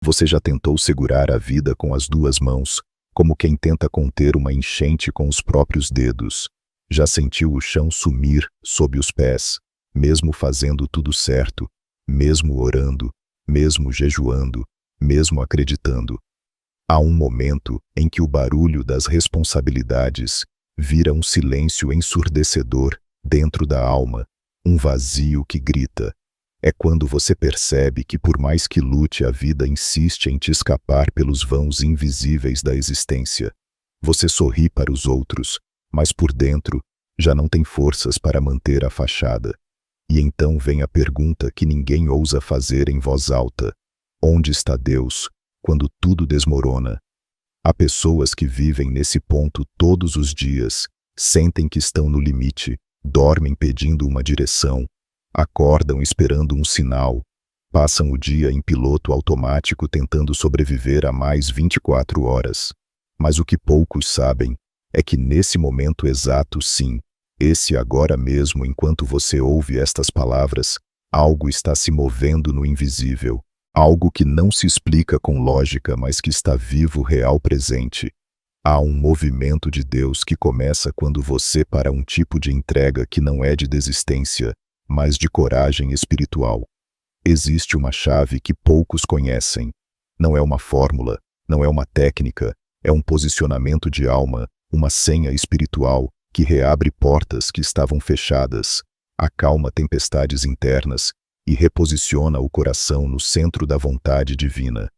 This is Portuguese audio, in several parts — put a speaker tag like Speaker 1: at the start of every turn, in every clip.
Speaker 1: Você já tentou segurar a vida com as duas mãos, como quem tenta conter uma enchente com os próprios dedos? Já sentiu o chão sumir sob os pés, mesmo fazendo tudo certo, mesmo orando, mesmo jejuando, mesmo acreditando? Há um momento em que o barulho das responsabilidades vira um silêncio ensurdecedor dentro da alma, um vazio que grita. É quando você percebe que, por mais que lute, a vida insiste em te escapar pelos vãos invisíveis da existência. Você sorri para os outros, mas por dentro já não tem forças para manter a fachada. E então vem a pergunta que ninguém ousa fazer em voz alta: onde está Deus quando tudo desmorona? Há pessoas que vivem nesse ponto todos os dias, sentem que estão no limite, dormem pedindo uma direção, acordam esperando um sinal, passam o dia em piloto automático tentando sobreviver a mais 24 horas. Mas o que poucos sabem é que nesse momento exato, sim, esse agora mesmo, enquanto você ouve estas palavras, algo está se movendo no invisível. Algo que não se explica com lógica, mas que está vivo, real, presente. Há um movimento de Deus que começa quando você para um tipo de entrega que não é de desistência, mas de coragem espiritual. Existe uma chave que poucos conhecem. Não é uma fórmula, não é uma técnica, é um posicionamento de alma, uma senha espiritual que reabre portas que estavam fechadas, acalma tempestades internas e reposiciona o coração no centro da vontade divina.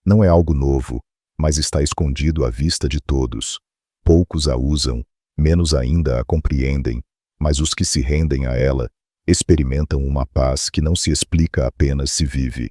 Speaker 1: Não é algo novo, mas está escondido à vista de todos. Poucos a usam, menos ainda a compreendem, mas os que se rendem a ela experimentam uma paz que não se explica, apenas se vive.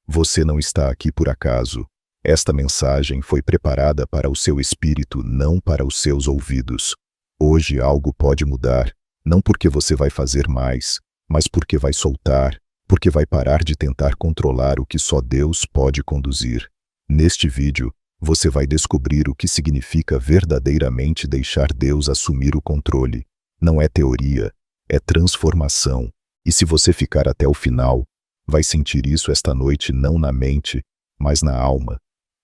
Speaker 1: Você não está aqui por acaso. Esta mensagem foi preparada para o seu espírito, não para os seus ouvidos. Hoje algo pode mudar, não porque você vai fazer mais, mas porque vai soltar, porque vai parar de tentar controlar o que só Deus pode conduzir. Neste vídeo, você vai descobrir o que significa verdadeiramente deixar Deus assumir o controle. Não é teoria, é transformação. E se você ficar até o final, vai sentir isso esta noite, não na mente, mas na alma.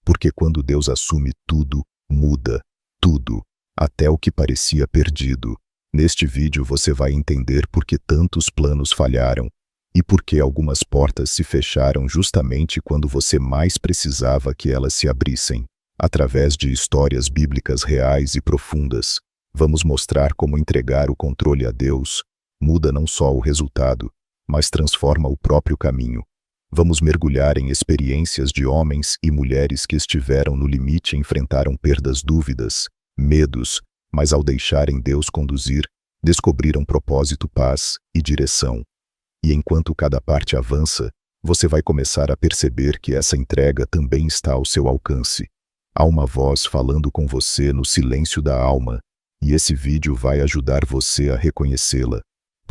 Speaker 1: Porque quando Deus assume, tudo muda. Tudo, até o que parecia perdido. Neste vídeo você vai entender por que tantos planos falharam, e por que algumas portas se fecharam justamente quando você mais precisava que elas se abrissem. Através de histórias bíblicas reais e profundas, vamos mostrar como entregar o controle a Deus muda não só o resultado, mas transforma o próprio caminho. Vamos mergulhar em experiências de homens e mulheres que estiveram no limite e enfrentaram perdas, dúvidas, medos, mas ao deixarem Deus conduzir, descobriram propósito, paz e direção. E enquanto cada parte avança, você vai começar a perceber que essa entrega também está ao seu alcance. Há uma voz falando com você no silêncio da alma, e esse vídeo vai ajudar você a reconhecê-la.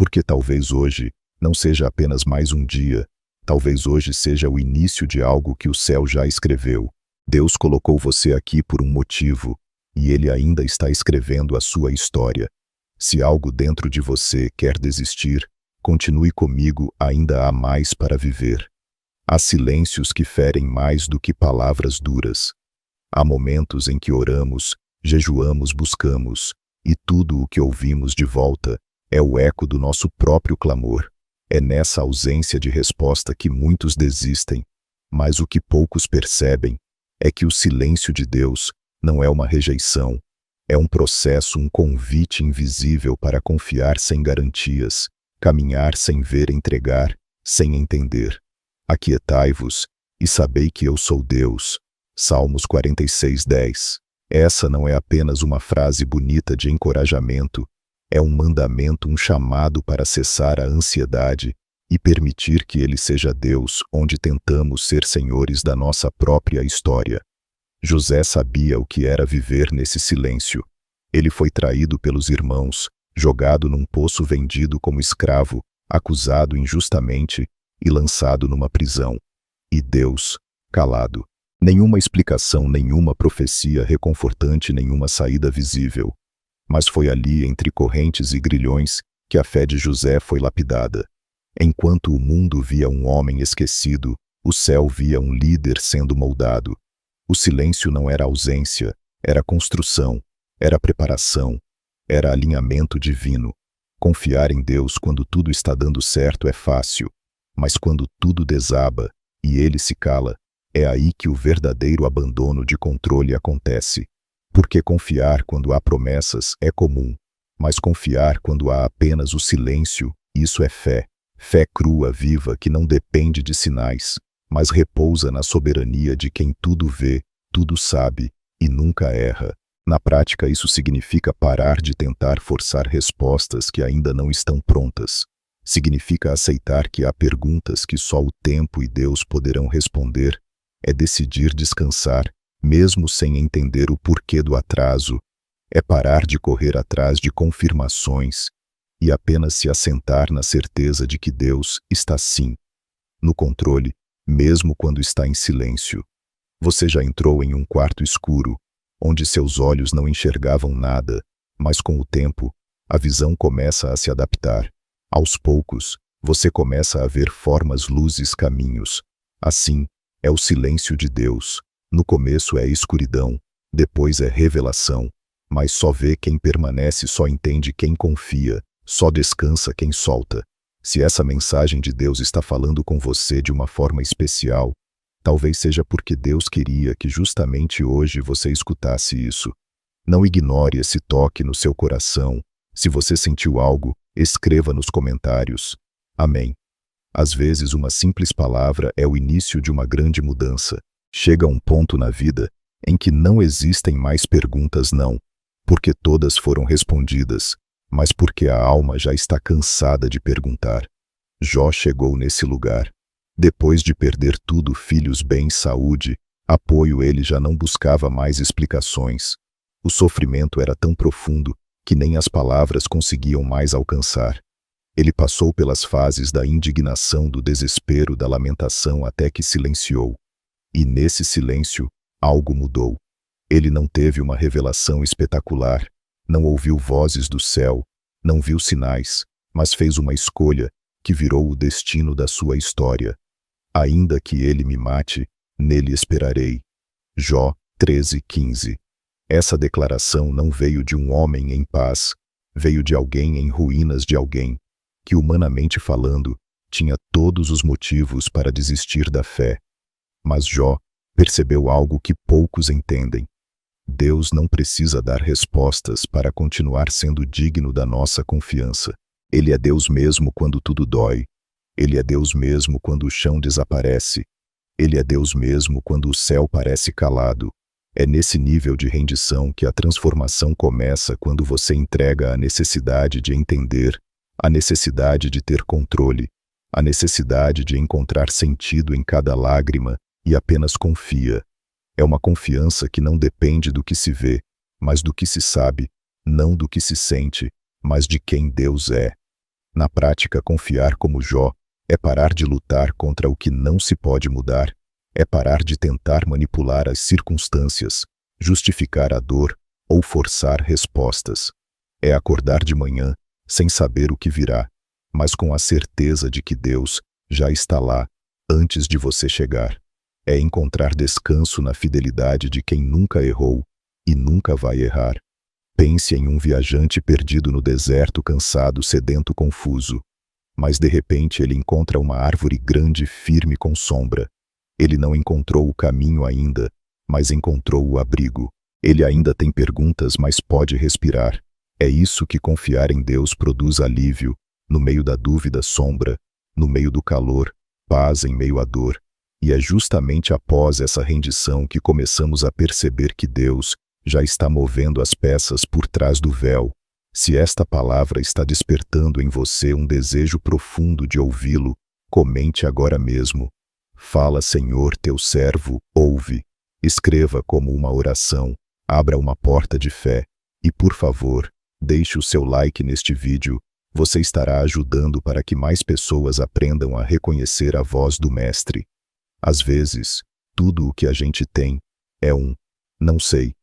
Speaker 1: Porque talvez hoje não seja apenas mais um dia, talvez hoje seja o início de algo que o céu já escreveu. Deus colocou você aqui por um motivo, e Ele ainda está escrevendo a sua história. Se algo dentro de você quer desistir, continue comigo, ainda há mais para viver. Há silêncios que ferem mais do que palavras duras. Há momentos em que oramos, jejuamos, buscamos, e tudo o que ouvimos de volta é o eco do nosso próprio clamor. É nessa ausência de resposta que muitos desistem, mas o que poucos percebem é que o silêncio de Deus não é uma rejeição, é um processo, um convite invisível para confiar sem garantias, caminhar sem ver, entregar sem entender. Aquietai-vos e sabei que eu sou Deus. Salmos 46:10. Essa não é apenas uma frase bonita de encorajamento, é um mandamento, um chamado para cessar a ansiedade e permitir que Ele seja Deus, onde tentamos ser senhores da nossa própria história. José sabia o que era viver nesse silêncio. Ele foi traído pelos irmãos, jogado num poço, vendido como escravo, acusado injustamente e lançado numa prisão. E Deus, calado. Nenhuma explicação, nenhuma profecia reconfortante, nenhuma saída visível. Mas foi ali, entre correntes e grilhões, que a fé de José foi lapidada. Enquanto o mundo via um homem esquecido, O céu via um líder sendo moldado. O silêncio não era ausência, era construção, era preparação, era alinhamento divino. Confiar em Deus quando tudo está dando certo é fácil, mas quando tudo desaba e ele se cala, é aí que o verdadeiro abandono de controle acontece. Porque confiar quando há promessas é comum, mas confiar quando há apenas o silêncio, isso é fé. Fé crua, viva, que não depende de sinais, mas repousa na soberania de quem tudo vê, tudo sabe e nunca erra. Na prática, isso significa parar de tentar forçar respostas que ainda não estão prontas. Significa aceitar que há perguntas que só o tempo e Deus poderão responder. É decidir descansar, mesmo sem entender o porquê do atraso. É parar de correr atrás de confirmações e apenas se assentar na certeza de que Deus está sim no controle, mesmo quando está em silêncio. Você já entrou em um quarto escuro, onde seus olhos não enxergavam nada, mas com o tempo, a visão começa a se adaptar. Aos poucos, você começa a ver formas, luzes, caminhos. Assim, é o silêncio de Deus. No começo é escuridão, depois é revelação. Mas só vê quem permanece, só entende quem confia, só descansa quem solta. Se essa mensagem de Deus está falando com você de uma forma especial, talvez seja porque Deus queria que justamente hoje você escutasse isso. Não ignore esse toque no seu coração. Se você sentiu algo, escreva nos comentários. Amém. Às vezes, uma simples palavra é o início de uma grande mudança. Chega um ponto na vida em que não existem mais perguntas, não, porque todas foram respondidas, mas porque a alma já está cansada de perguntar. Jó chegou nesse lugar. Depois de perder tudo, filhos, bens, saúde, apoio, ele já não buscava mais explicações. O sofrimento era tão profundo que nem as palavras conseguiam mais alcançar. Ele passou pelas fases da indignação, do desespero, da lamentação, até que silenciou. E nesse silêncio, algo mudou. Ele não teve uma revelação espetacular, não ouviu vozes do céu, não viu sinais, mas fez uma escolha que virou o destino da sua história. Ainda que ele me mate, nele esperarei. Jó 13:15. Essa declaração não veio de um homem em paz, veio de alguém em ruínas, de alguém que, humanamente falando, tinha todos os motivos para desistir da fé. Mas Jó percebeu algo que poucos entendem. Deus não precisa dar respostas para continuar sendo digno da nossa confiança. Ele é Deus mesmo quando tudo dói. Ele é Deus mesmo quando o chão desaparece. Ele é Deus mesmo quando o céu parece calado. É nesse nível de rendição que a transformação começa, quando você entrega a necessidade de entender, a necessidade de ter controle, a necessidade de encontrar sentido em cada lágrima e apenas confia. É uma confiança que não depende do que se vê, mas do que se sabe, não do que se sente, mas de quem Deus é. Na prática, confiar como Jó é parar de lutar contra o que não se pode mudar, é parar de tentar manipular as circunstâncias, justificar a dor ou forçar respostas. É acordar de manhã sem saber o que virá, mas com a certeza de que Deus já está lá antes de você chegar. É encontrar descanso na fidelidade de quem nunca errou e nunca vai errar. Pense em um viajante perdido no deserto, cansado, sedento, confuso. Mas de repente ele encontra uma árvore grande, firme, com sombra. Ele não encontrou o caminho ainda, mas encontrou o abrigo. Ele ainda tem perguntas, mas pode respirar. É isso que confiar em Deus produz: alívio, no meio da dúvida, sombra, no meio do calor, paz em meio à dor. E é justamente após essa rendição que começamos a perceber que Deus já está movendo as peças por trás do véu. Se esta palavra está despertando em você um desejo profundo de ouvi-lo, comente agora mesmo. Fala, Senhor, teu servo ouve. Escreva como uma oração, abra uma porta de fé. E, por favor, deixe o seu like neste vídeo. Você estará ajudando para que mais pessoas aprendam a reconhecer a voz do Mestre. Às vezes, tudo o que a gente tem é um não sei.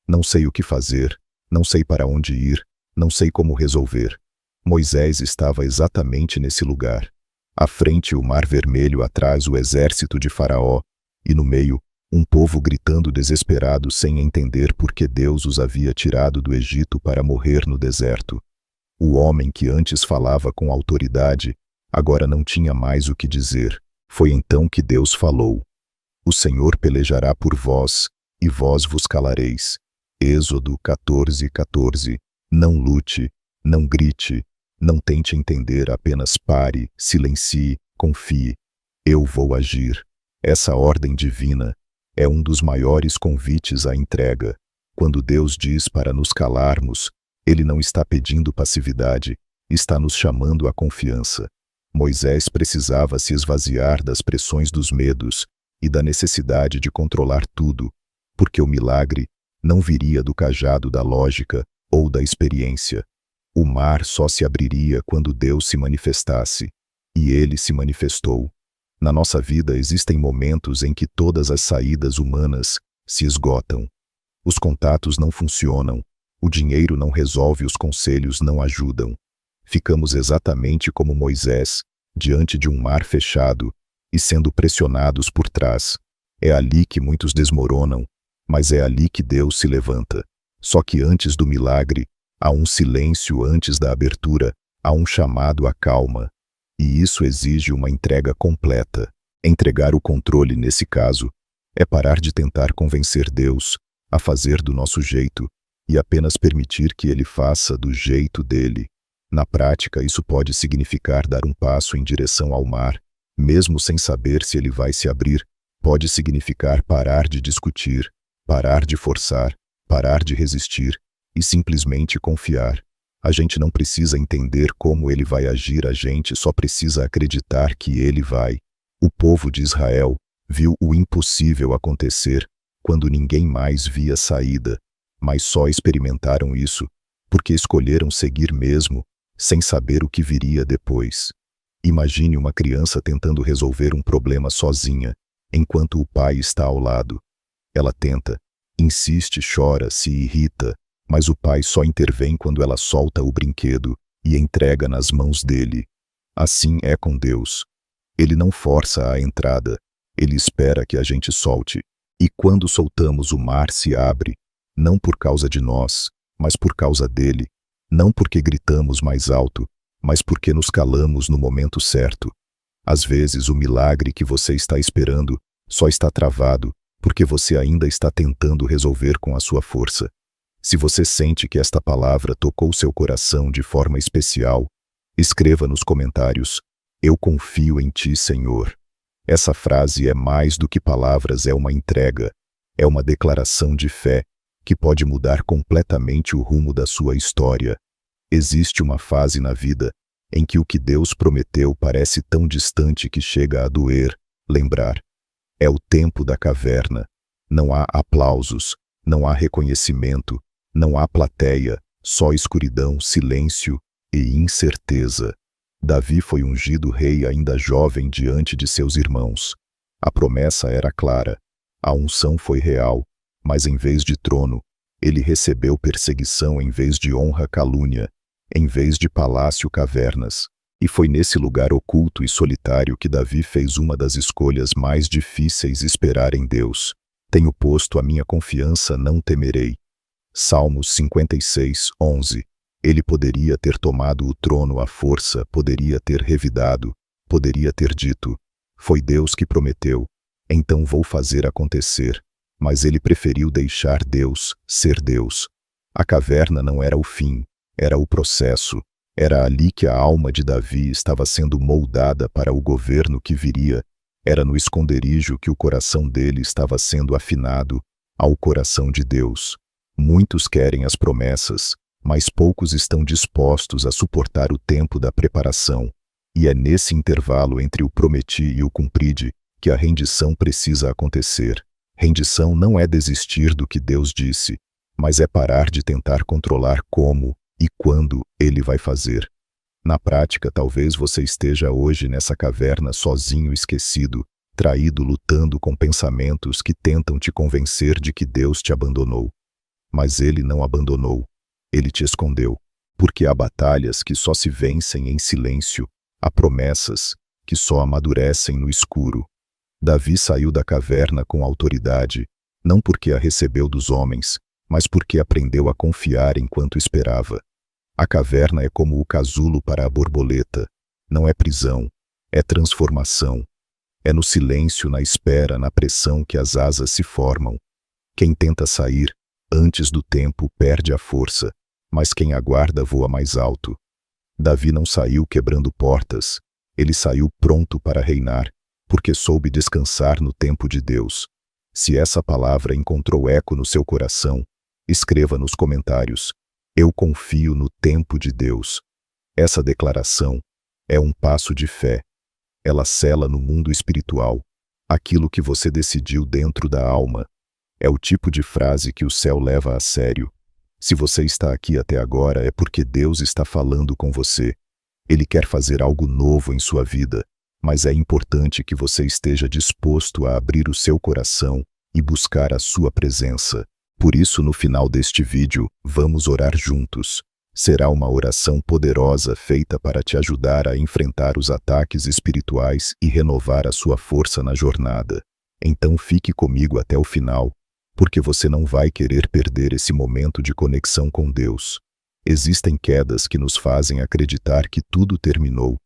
Speaker 1: Não sei o que fazer, não sei para onde ir, não sei como resolver. Moisés estava exatamente nesse lugar. À frente, o Mar Vermelho, atrás, o exército de Faraó, e no meio, um povo gritando desesperado sem entender por que Deus os havia tirado do Egito para morrer no deserto. O homem que antes falava com autoridade, agora não tinha mais o que dizer. Foi então que Deus falou: O Senhor pelejará por vós, e vós vos calareis. Êxodo 14:14. Não lute, não grite, não tente entender, apenas pare, silencie, confie. Eu vou agir. Essa ordem divina é um dos maiores convites à entrega. Quando Deus diz para nos calarmos, Ele não está pedindo passividade, está nos chamando à confiança. Moisés precisava se esvaziar das pressões dos medos e da necessidade de controlar tudo, porque o milagre não viria do cajado da lógica ou da experiência. O mar só se abriria quando Deus se manifestasse, e Ele se manifestou. Na nossa vida existem momentos em que todas as saídas humanas se esgotam. Os contatos não funcionam, o dinheiro não resolve, os conselhos não ajudam. Ficamos exatamente como Moisés, diante de um mar fechado e sendo pressionados por trás. É ali que muitos desmoronam, mas é ali que Deus se levanta. Só que antes do milagre, há um silêncio, antes da abertura, há um chamado à calma. E isso exige uma entrega completa. Entregar o controle, nesse caso, é parar de tentar convencer Deus a fazer do nosso jeito e apenas permitir que Ele faça do jeito dele. Na prática, isso pode significar dar um passo em direção ao mar, mesmo sem saber se ele vai se abrir. Pode significar parar de discutir, parar de forçar, parar de resistir e simplesmente confiar. A gente não precisa entender como ele vai agir, a gente só precisa acreditar que ele vai. O povo de Israel viu o impossível acontecer quando ninguém mais via saída, mas só experimentaram isso porque escolheram seguir mesmo, sem saber o que viria depois. Imagine uma criança tentando resolver um problema sozinha, enquanto o pai está ao lado. Ela tenta, insiste, chora, se irrita, mas o pai só intervém quando ela solta o brinquedo e entrega nas mãos dele. Assim é com Deus. Ele não força a entrada, ele espera que a gente solte. E quando soltamos, o mar se abre, não por causa de nós, mas por causa dele. Não porque gritamos mais alto, mas porque nos calamos no momento certo. Às vezes, o milagre que você está esperando só está travado porque você ainda está tentando resolver com a sua força. Se você sente que esta palavra tocou seu coração de forma especial, escreva nos comentários: Eu confio em ti, Senhor. Essa frase é mais do que palavras, é uma entrega, é uma declaração de fé que pode mudar completamente o rumo da sua história. Existe uma fase na vida em que o que Deus prometeu parece tão distante que chega a doer. Lembrar. É o tempo da caverna. Não há aplausos, não há reconhecimento, não há plateia, só escuridão, silêncio e incerteza. Davi foi ungido rei ainda jovem diante de seus irmãos. A promessa era clara, a unção foi real, mas em vez de trono, ele recebeu perseguição, em vez de honra, calúnia, em vez de palácio, cavernas. E foi nesse lugar oculto e solitário que Davi fez uma das escolhas mais difíceis: esperar em Deus. Tenho posto a minha confiança, não temerei. Salmos 56:11. Ele poderia ter tomado o trono à força, poderia ter revidado, poderia ter dito: foi Deus que prometeu, então vou fazer acontecer. Mas ele preferiu deixar Deus ser Deus. A caverna não era o fim, era o processo. Era ali que a alma de Davi estava sendo moldada para o governo que viria. Era no esconderijo que o coração dele estava sendo afinado ao coração de Deus. Muitos querem as promessas, mas poucos estão dispostos a suportar o tempo da preparação. E é nesse intervalo entre o prometi e o cumpride que a rendição precisa acontecer. Rendição não é desistir do que Deus disse, mas é parar de tentar controlar como e quando Ele vai fazer. Na prática, talvez você esteja hoje nessa caverna sozinho, esquecido, traído, lutando com pensamentos que tentam te convencer de que Deus te abandonou. Mas Ele não abandonou. Ele te escondeu. Porque há batalhas que só se vencem em silêncio, há promessas que só amadurecem no escuro. Davi saiu da caverna com autoridade, não porque a recebeu dos homens, mas porque aprendeu a confiar enquanto esperava. A caverna é como o casulo para a borboleta. Não é prisão, é transformação. É no silêncio, na espera, na pressão que as asas se formam. Quem tenta sair antes do tempo perde a força, mas quem aguarda voa mais alto. Davi não saiu quebrando portas, ele saiu pronto para reinar, porque soube descansar no tempo de Deus. Se essa palavra encontrou eco no seu coração, escreva nos comentários: eu confio no tempo de Deus. Essa declaração é um passo de fé. Ela sela no mundo espiritual aquilo que você decidiu dentro da alma. É o tipo de frase que o céu leva a sério. Se você está aqui até agora é porque Deus está falando com você. Ele quer fazer algo novo em sua vida, mas é importante que você esteja disposto a abrir o seu coração e buscar a sua presença. Por isso, no final deste vídeo, vamos orar juntos. Será uma oração poderosa feita para te ajudar a enfrentar os ataques espirituais e renovar a sua força na jornada. Então fique comigo até o final, porque você não vai querer perder esse momento de conexão com Deus. Existem quedas que nos fazem acreditar que tudo terminou,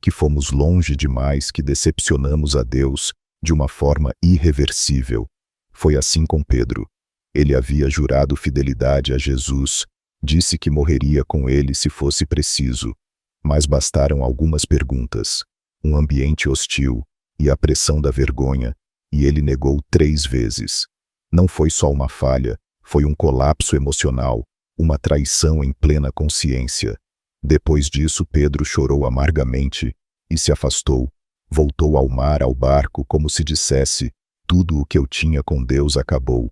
Speaker 1: que fomos longe demais, que decepcionamos a Deus de uma forma irreversível. Foi assim com Pedro. Ele havia jurado fidelidade a Jesus, disse que morreria com ele se fosse preciso. Mas bastaram algumas perguntas, um ambiente hostil e a pressão da vergonha, e ele negou 3 vezes. Não foi só uma falha, foi um colapso emocional, uma traição em plena consciência. Depois disso, Pedro chorou amargamente e se afastou. Voltou ao mar, ao barco, como se dissesse: tudo o que eu tinha com Deus acabou.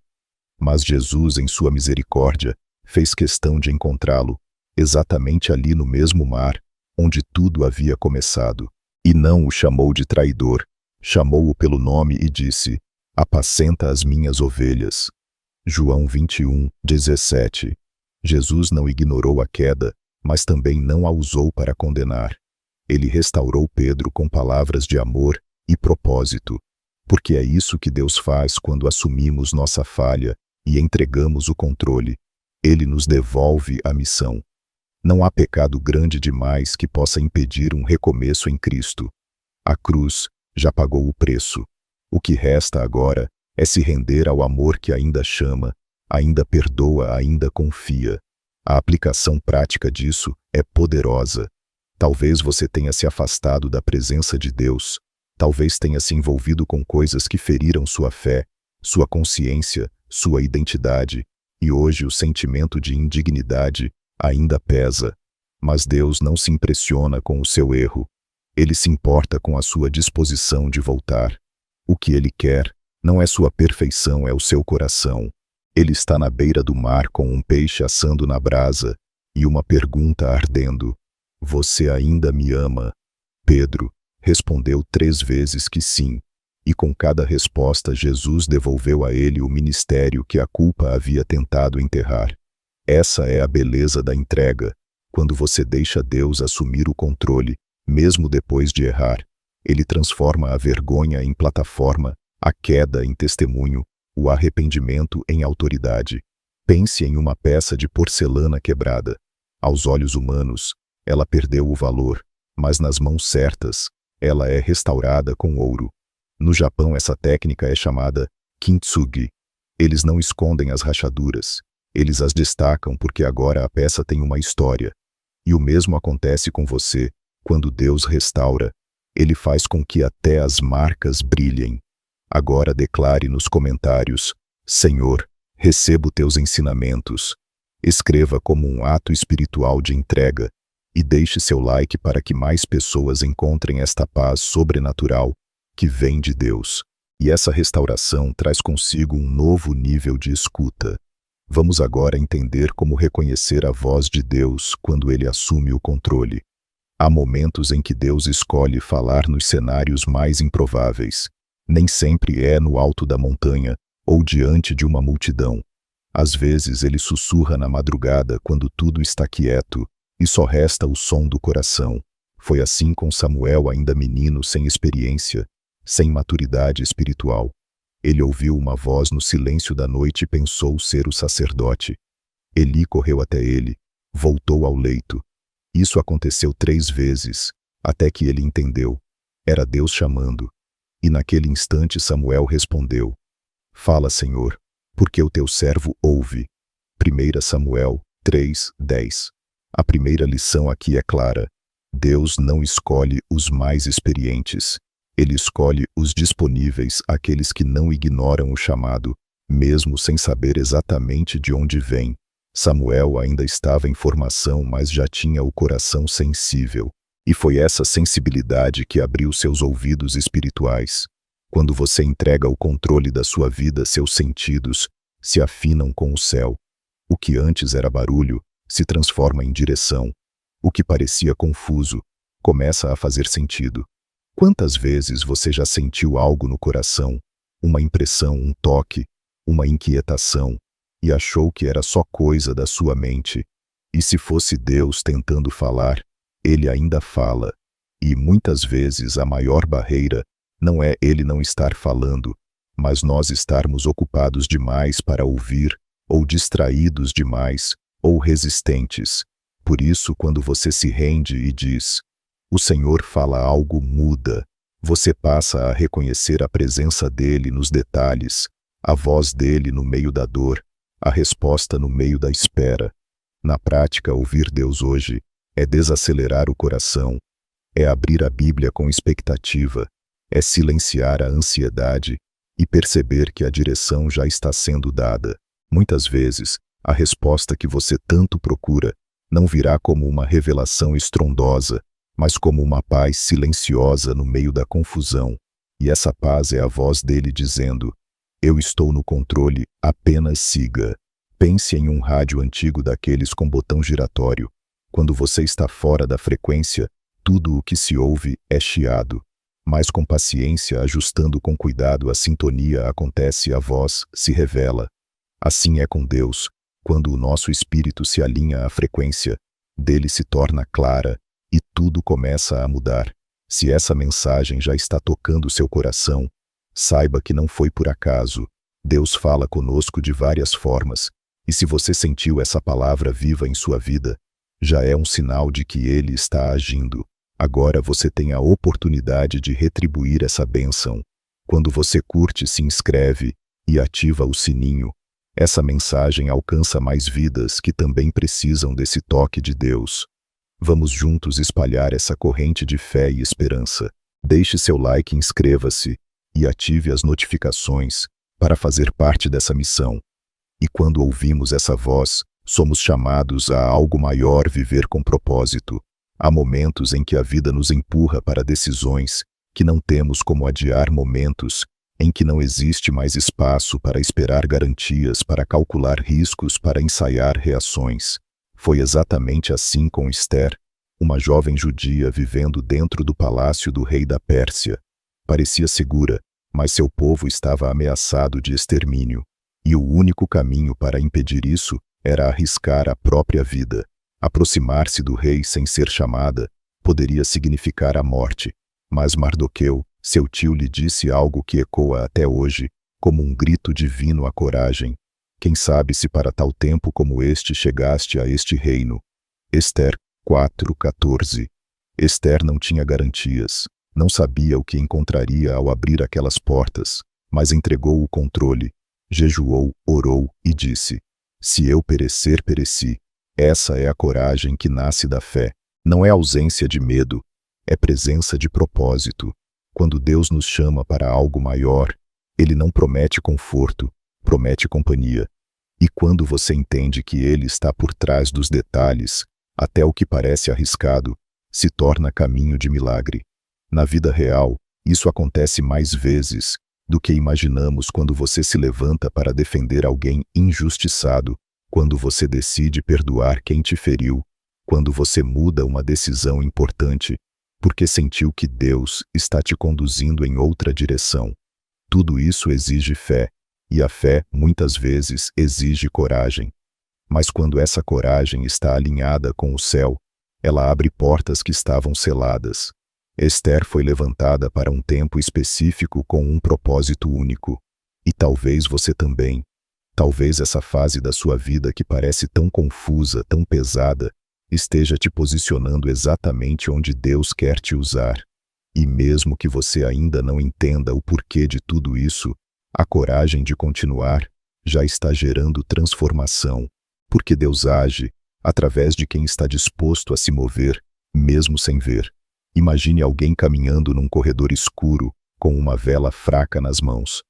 Speaker 1: Mas Jesus, em sua misericórdia, fez questão de encontrá-lo, exatamente ali no mesmo mar, onde tudo havia começado. E não o chamou de traidor, chamou-o pelo nome e disse: apacenta as minhas ovelhas. João 21:17. Jesus não ignorou a queda, mas também não a usou para condenar. Ele restaurou Pedro com palavras de amor e propósito, porque é isso que Deus faz quando assumimos nossa falha e entregamos o controle. Ele nos devolve a missão. Não há pecado grande demais que possa impedir um recomeço em Cristo. A cruz já pagou o preço. O que resta agora é se render ao amor que ainda chama, ainda perdoa, ainda confia. A aplicação prática disso é poderosa. Talvez você tenha se afastado da presença de Deus. Talvez tenha se envolvido com coisas que feriram sua fé, sua consciência, sua identidade, e hoje o sentimento de indignidade ainda pesa. Mas Deus não se impressiona com o seu erro. Ele se importa com a sua disposição de voltar. O que Ele quer não é sua perfeição, é o seu coração. Ele está na beira do mar com um peixe assando na brasa e uma pergunta ardendo: você ainda me ama? Pedro respondeu 3 vezes que sim, e com cada resposta Jesus devolveu a ele o ministério que a culpa havia tentado enterrar. Essa é a beleza da entrega, quando você deixa Deus assumir o controle, mesmo depois de errar. Ele transforma a vergonha em plataforma, a queda em testemunho, o arrependimento em autoridade. Pense em uma peça de porcelana quebrada. Aos olhos humanos, ela perdeu o valor, mas nas mãos certas, ela é restaurada com ouro. No Japão, essa técnica é chamada kintsugi. Eles não escondem as rachaduras, eles as destacam porque agora a peça tem uma história. E o mesmo acontece com você, quando Deus restaura. Ele faz com que até as marcas brilhem. Agora declare nos comentários: Senhor, recebo teus ensinamentos. Escreva como um ato espiritual de entrega e deixe seu like para que mais pessoas encontrem esta paz sobrenatural que vem de Deus. E essa restauração traz consigo um novo nível de escuta. Vamos agora entender como reconhecer a voz de Deus quando Ele assume o controle. Há momentos em que Deus escolhe falar nos cenários mais improváveis. Nem sempre é no alto da montanha ou diante de uma multidão. Às vezes Ele sussurra na madrugada quando tudo está quieto e só resta o som do coração. Foi assim com Samuel, ainda menino, sem experiência, sem maturidade espiritual. Ele ouviu uma voz no silêncio da noite e pensou ser o sacerdote. Eli correu até ele, voltou ao leito. Isso aconteceu 3 vezes, até que ele entendeu. Era Deus chamando. E naquele instante Samuel respondeu: Fala, Senhor, porque o teu servo ouve. 1 Samuel 3:10. A primeira lição aqui é clara. Deus não escolhe os mais experientes. Ele escolhe os disponíveis, aqueles que não ignoram o chamado, mesmo sem saber exatamente de onde vem. Samuel ainda estava em formação, mas já tinha o coração sensível. E foi essa sensibilidade que abriu seus ouvidos espirituais. Quando você entrega o controle da sua vida, seus sentidos se afinam com o céu. O que antes era barulho se transforma em direção. O que parecia confuso começa a fazer sentido. Quantas vezes você já sentiu algo no coração, uma impressão, um toque, uma inquietação, e achou que era só coisa da sua mente? E se fosse Deus tentando falar, Ele ainda fala. E muitas vezes a maior barreira não é Ele não estar falando, mas nós estarmos ocupados demais para ouvir, ou distraídos demais, ou resistentes. Por isso, quando você se rende e diz: o Senhor fala algo, muda. Você passa a reconhecer a presença dEle nos detalhes, a voz dEle no meio da dor, a resposta no meio da espera. Na prática, ouvir Deus hoje é desacelerar o coração, é abrir a Bíblia com expectativa, é silenciar a ansiedade e perceber que a direção já está sendo dada. Muitas vezes, a resposta que você tanto procura não virá como uma revelação estrondosa, mas como uma paz silenciosa no meio da confusão. E essa paz é a voz dele dizendo: eu estou no controle, apenas siga. Pense em um rádio antigo daqueles com botão giratório. Quando você está fora da frequência, tudo o que se ouve é chiado. Mas com paciência, ajustando com cuidado a sintonia, acontece, a voz se revela. Assim é com Deus. Quando o nosso espírito se alinha à frequência, dele se torna clara e tudo começa a mudar. Se essa mensagem já está tocando seu coração, saiba que não foi por acaso. Deus fala conosco de várias formas, e se você sentiu essa palavra viva em sua vida, já é um sinal de que Ele está agindo. Agora você tem a oportunidade de retribuir essa bênção. Quando você curte, se inscreve e ativa o sininho, essa mensagem alcança mais vidas que também precisam desse toque de Deus. Vamos juntos espalhar essa corrente de fé e esperança. Deixe seu like, inscreva-se e ative as notificações para fazer parte dessa missão. E quando ouvimos essa voz, somos chamados a algo maior, viver com propósito. Há momentos em que a vida nos empurra para decisões que não temos como adiar, momentos em que não existe mais espaço para esperar garantias, para calcular riscos, para ensaiar reações. Foi exatamente assim com Esther, uma jovem judia vivendo dentro do palácio do rei da Pérsia. Parecia segura, mas seu povo estava ameaçado de extermínio. E o único caminho para impedir isso era arriscar a própria vida. Aproximar-se do rei sem ser chamada poderia significar a morte. Mas Mardoqueu, seu tio, lhe disse algo que ecoa até hoje, como um grito divino: a coragem. Quem sabe se para tal tempo como este chegaste a este reino. Esther 4:14. Esther não tinha garantias, não sabia o que encontraria ao abrir aquelas portas, mas entregou o controle, jejuou, orou e disse: se eu perecer, pereci. Essa é a coragem que nasce da fé. Não é ausência de medo, é presença de propósito. Quando Deus nos chama para algo maior, Ele não promete conforto, promete companhia. E quando você entende que Ele está por trás dos detalhes, até o que parece arriscado se torna caminho de milagre. Na vida real, isso acontece mais vezes do que imaginamos. Quando você se levanta para defender alguém injustiçado, quando você decide perdoar quem te feriu, quando você muda uma decisão importante, porque sentiu que Deus está te conduzindo em outra direção. Tudo isso exige fé, e a fé, muitas vezes, exige coragem. Mas quando essa coragem está alinhada com o céu, Ela abre portas que estavam seladas. Esther foi levantada para um tempo específico com um propósito único. E talvez você também. Talvez essa fase da sua vida que parece tão confusa, tão pesada, esteja te posicionando exatamente onde Deus quer te usar. E mesmo que você ainda não entenda o porquê de tudo isso, a coragem de continuar já está gerando transformação, porque Deus age através de quem está disposto a se mover, mesmo sem ver. Imagine alguém caminhando num corredor escuro com uma vela fraca nas mãos.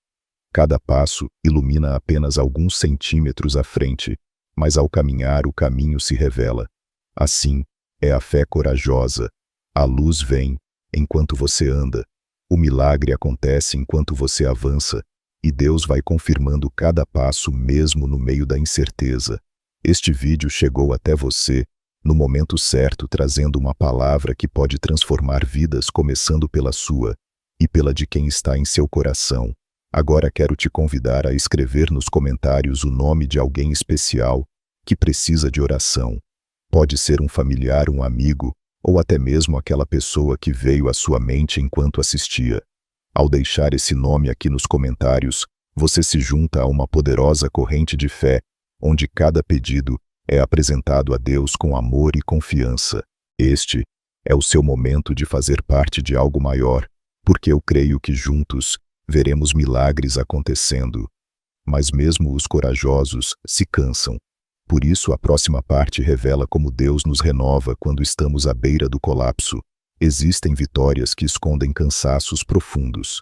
Speaker 1: Cada passo ilumina apenas alguns centímetros à frente, mas ao caminhar o caminho se revela. Assim, é a fé corajosa. A luz vem enquanto você anda. O milagre acontece enquanto você avança, e Deus vai confirmando cada passo mesmo no meio da incerteza. Este vídeo chegou até você no momento certo, trazendo uma palavra que pode transformar vidas, começando pela sua e pela de quem está em seu coração. Agora quero te convidar a escrever nos comentários o nome de alguém especial que precisa de oração. Pode ser um familiar, um amigo, ou até mesmo aquela pessoa que veio à sua mente enquanto assistia. Ao deixar esse nome aqui nos comentários, você se junta a uma poderosa corrente de fé, onde cada pedido é apresentado a Deus com amor e confiança. Este é o seu momento de fazer parte de algo maior, porque eu creio que juntos veremos milagres acontecendo. Mas mesmo os corajosos se cansam. Por isso a próxima parte revela como Deus nos renova quando estamos à beira do colapso. Existem vitórias que escondem cansaços profundos.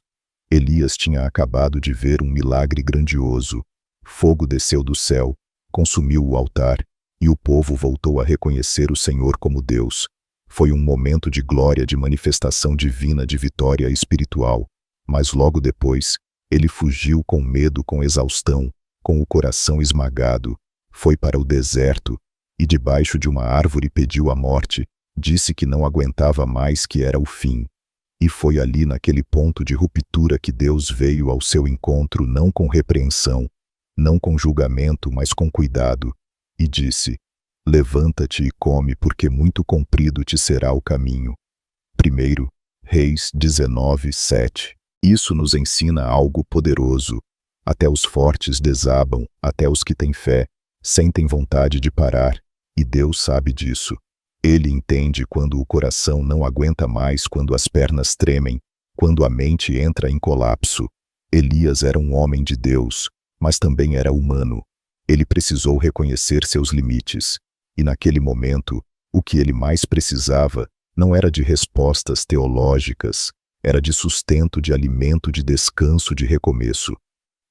Speaker 1: Elias tinha acabado de ver um milagre grandioso. Fogo desceu do céu, consumiu o altar, e o povo voltou a reconhecer o Senhor como Deus. Foi um momento de glória, de manifestação divina, de vitória espiritual. Mas logo depois, ele fugiu com medo, com exaustão, com o coração esmagado. Foi para o deserto e debaixo de uma árvore pediu a morte. Disse que não aguentava mais, que era o fim. E foi ali naquele ponto de ruptura que Deus veio ao seu encontro, não com repreensão, não com julgamento, mas com cuidado, e disse: levanta-te e come, porque muito comprido te será o caminho. 1 Reis 19:7. Isso nos ensina algo poderoso. Até os fortes desabam, até os que têm fé sentem vontade de parar, e Deus sabe disso. Ele entende quando o coração não aguenta mais, quando as pernas tremem, quando a mente entra em colapso. Elias era um homem de Deus, mas também era humano. Ele precisou reconhecer seus limites, e naquele momento, o que ele mais precisava não era de respostas teológicas, era de sustento, de alimento, de descanso, de recomeço.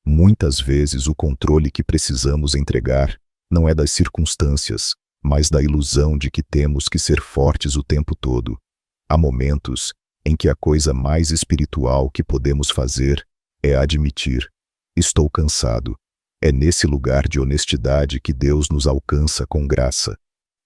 Speaker 1: Muitas vezes o controle que precisamos entregar não é das circunstâncias, mas da ilusão de que temos que ser fortes o tempo todo. Há momentos em que a coisa mais espiritual que podemos fazer é admitir: estou cansado. É nesse lugar de honestidade que Deus nos alcança com graça.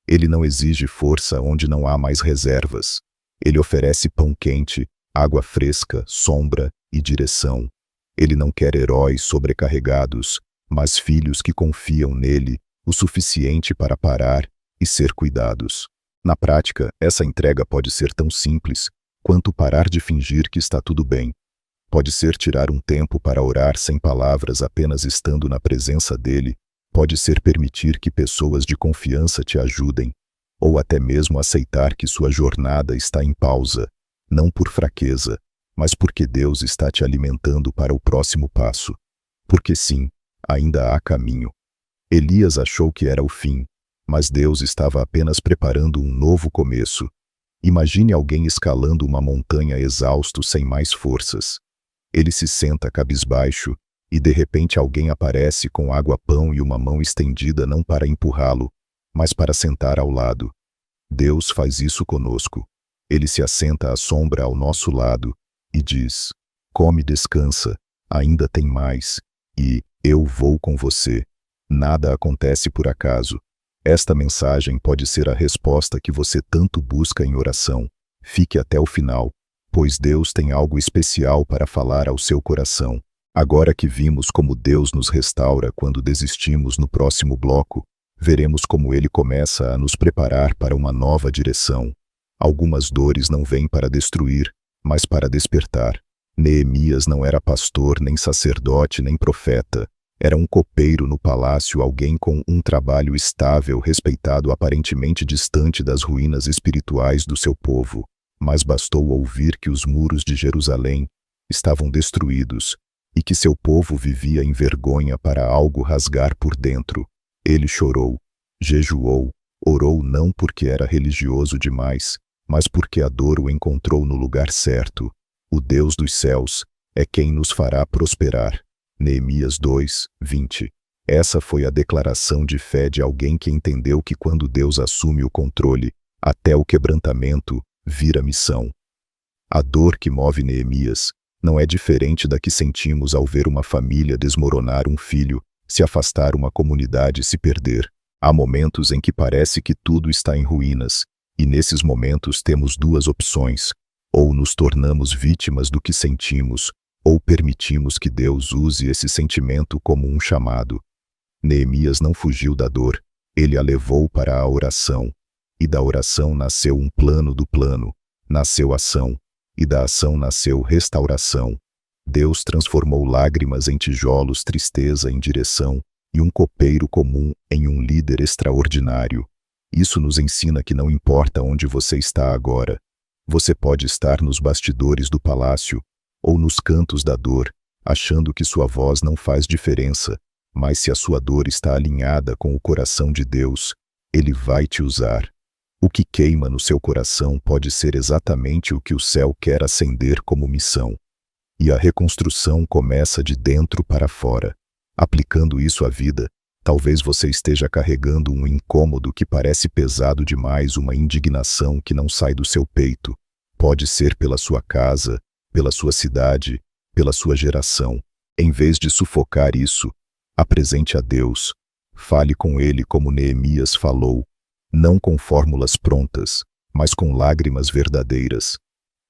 Speaker 1: Ele não exige força onde não há mais reservas. Ele oferece pão quente, água fresca, sombra e direção. Ele não quer heróis sobrecarregados, mas filhos que confiam nele o suficiente para parar e ser cuidados. Na prática, essa entrega pode ser tão simples quanto parar de fingir que está tudo bem. Pode ser tirar um tempo para orar sem palavras, apenas estando na presença dele. Pode ser permitir que pessoas de confiança te ajudem, ou até mesmo aceitar que sua jornada está em pausa, não por fraqueza, mas porque Deus está te alimentando para o próximo passo. Porque sim, ainda há caminho. Elias achou que era o fim, mas Deus estava apenas preparando um novo começo. Imagine alguém escalando uma montanha exausto, sem mais forças. Ele se senta cabisbaixo, e de repente alguém aparece com água-pão e uma mão estendida, não para empurrá-lo, mas para sentar ao lado. Deus faz isso conosco. Ele se assenta à sombra ao nosso lado e diz: come, descansa, ainda tem mais, e eu vou com você. Nada acontece por acaso. Esta mensagem pode ser a resposta que você tanto busca em oração. Fique até o final, pois Deus tem algo especial para falar ao seu coração. Agora que vimos como Deus nos restaura quando desistimos, no próximo bloco, veremos como ele começa a nos preparar para uma nova direção. Algumas dores não vêm para destruir, mas para despertar. Neemias não era pastor, nem sacerdote, nem profeta. Era um copeiro no palácio, alguém com um trabalho estável, respeitado, aparentemente distante das ruínas espirituais do seu povo. Mas bastou ouvir que os muros de Jerusalém estavam destruídos e que seu povo vivia em vergonha para algo rasgar por dentro. Ele chorou, jejuou, orou não porque era religioso demais, mas porque a dor o encontrou no lugar certo. O Deus dos céus é quem nos fará prosperar. Neemias 2, 20. Essa foi a declaração de fé de alguém que entendeu que quando Deus assume o controle, até o quebrantamento vira missão. A dor que move Neemias não é diferente da que sentimos ao ver uma família desmoronar, um filho se afastar, uma comunidade se perder. Há momentos em que parece que tudo está em ruínas, e nesses momentos temos duas opções: ou nos tornamos vítimas do que sentimos, ou permitimos que Deus use esse sentimento como um chamado. Neemias não fugiu da dor, ele a levou para a oração. E da oração nasceu um plano, do plano nasceu ação, e da ação nasceu restauração. Deus transformou lágrimas em tijolos, tristeza em direção, e um copeiro comum em um líder extraordinário. Isso nos ensina que não importa onde você está agora, você pode estar nos bastidores do palácio, ou nos cantos da dor, achando que sua voz não faz diferença, mas se a sua dor está alinhada com o coração de Deus, Ele vai te usar. O que queima no seu coração pode ser exatamente o que o céu quer acender como missão. E a reconstrução começa de dentro para fora. Aplicando isso à vida, talvez você esteja carregando um incômodo que parece pesado demais, uma indignação que não sai do seu peito. Pode ser pela sua casa, pela sua cidade, pela sua geração. Em vez de sufocar isso, apresente a Deus. Fale com Ele como Neemias falou, não com fórmulas prontas, mas com lágrimas verdadeiras.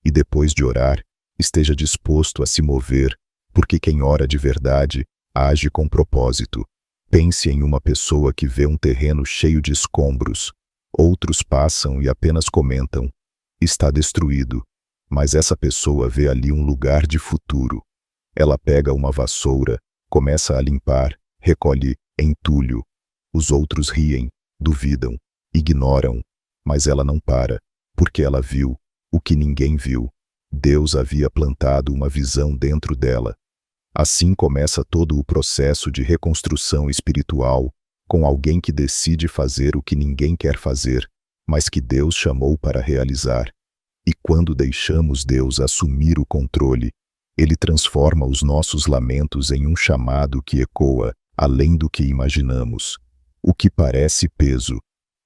Speaker 1: E depois de orar, esteja disposto a se mover, porque quem ora de verdade age com propósito. Pense em uma pessoa que vê um terreno cheio de escombros. Outros passam e apenas comentam: está destruído. Mas essa pessoa vê ali um lugar de futuro. Ela pega uma vassoura, começa a limpar, recolhe entulho. Os outros riem, duvidam, ignoram, mas ela não para, porque ela viu o que ninguém viu. Deus havia plantado uma visão dentro dela. Assim começa todo o processo de reconstrução espiritual, com alguém que decide fazer o que ninguém quer fazer, mas que Deus chamou para realizar. E quando deixamos Deus assumir o controle, Ele transforma os nossos lamentos em um chamado que ecoa além do que imaginamos. O que parece peso,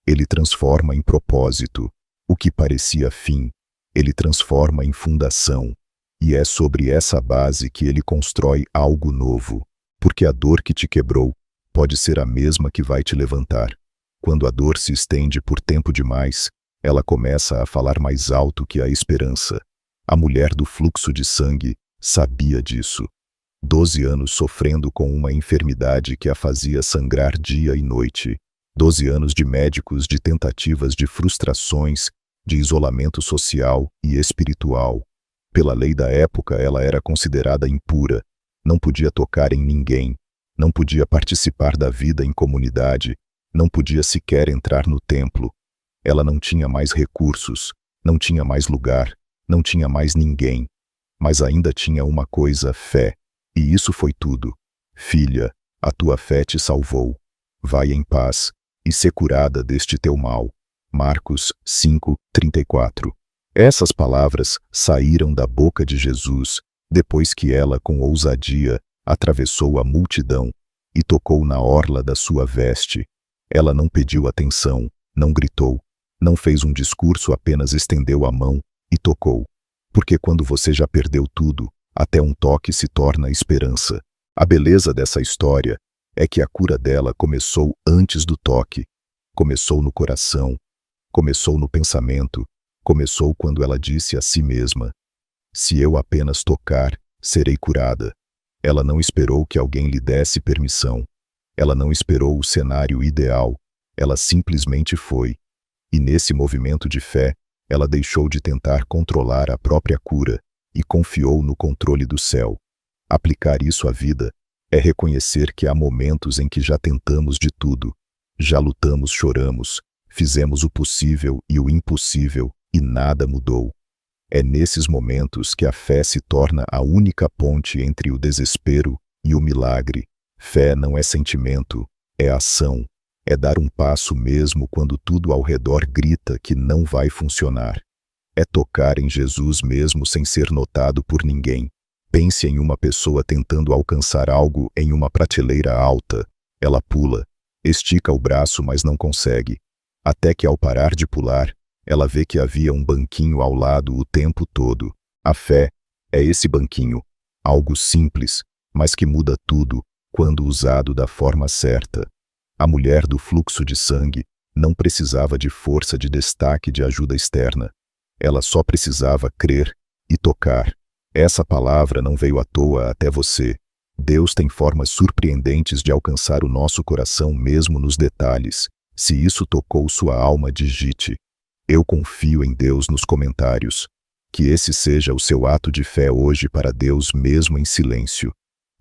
Speaker 1: Ele transforma em propósito. O que parecia fim, Ele transforma em fundação. E é sobre essa base que Ele constrói algo novo, porque a dor que te quebrou pode ser a mesma que vai te levantar. Quando a dor se estende por tempo demais, ela começa a falar mais alto que a esperança. A mulher do fluxo de sangue sabia disso. 12 anos sofrendo com uma enfermidade que a fazia sangrar dia e noite. 12 anos de médicos, de tentativas, de frustrações, de isolamento social e espiritual. Pela lei da época, ela era considerada impura, não podia tocar em ninguém, não podia participar da vida em comunidade, não podia sequer entrar no templo. Ela não tinha mais recursos, não tinha mais lugar, não tinha mais ninguém. Mas ainda tinha uma coisa: fé. E isso foi tudo. Filha, a tua fé te salvou. Vai em paz e ser curada deste teu mal. Marcos 5:34. Essas palavras saíram da boca de Jesus, depois que ela, com ousadia, atravessou a multidão e tocou na orla da sua veste. Ela não pediu atenção, não gritou, não fez um discurso, apenas estendeu a mão e tocou. Porque quando você já perdeu tudo, até um toque se torna esperança. A beleza dessa história é que a cura dela começou antes do toque. Começou no coração, começou no pensamento, começou quando ela disse a si mesma: se eu apenas tocar, serei curada. Ela não esperou que alguém lhe desse permissão. Ela não esperou o cenário ideal. ela simplesmente foi. E nesse movimento de fé, ela deixou de tentar controlar a própria cura e confiou no controle do céu. Aplicar isso à vida é reconhecer que há momentos em que já tentamos de tudo, já lutamos, choramos, fizemos o possível e o impossível e nada mudou. É nesses momentos que a fé se torna a única ponte entre o desespero e o milagre. Fé não é sentimento, é ação, é dar um passo mesmo quando tudo ao redor grita que não vai funcionar. É tocar em Jesus mesmo sem ser notado por ninguém. Pense em uma pessoa tentando alcançar algo em uma prateleira alta. Ela pula, estica o braço, mas não consegue. Até que ao parar de pular, ela vê que havia um banquinho ao lado o tempo todo. A fé é esse banquinho, algo simples, mas que muda tudo quando usado da forma certa. A mulher do fluxo de sangue não precisava de força de destaque de ajuda externa. Ela só precisava crer e tocar. Essa palavra não veio à toa até você. Deus tem formas surpreendentes de alcançar o nosso coração mesmo nos detalhes. Se isso tocou sua alma, digite: eu confio em Deus nos comentários. Que esse seja o seu ato de fé hoje para Deus mesmo em silêncio.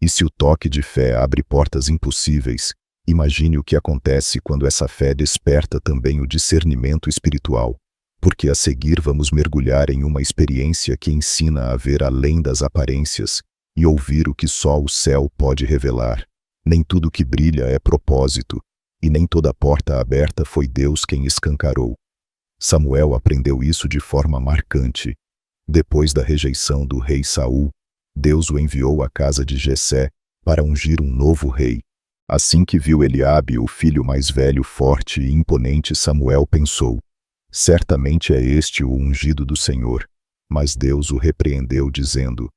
Speaker 1: E se o toque de fé abre portas impossíveis, imagine o que acontece quando essa fé desperta também o discernimento espiritual. Porque a seguir vamos mergulhar em uma experiência que ensina a ver além das aparências e ouvir o que só o céu pode revelar. Nem tudo que brilha é propósito, e nem toda porta aberta foi Deus quem escancarou. Samuel aprendeu isso de forma marcante. Depois da rejeição do rei Saul, Deus o enviou à casa de Jessé para ungir um novo rei. Assim que viu Eliabe, o filho mais velho, forte e imponente, Samuel pensou: certamente é este o ungido do Senhor. Mas Deus o repreendeu, dizendo: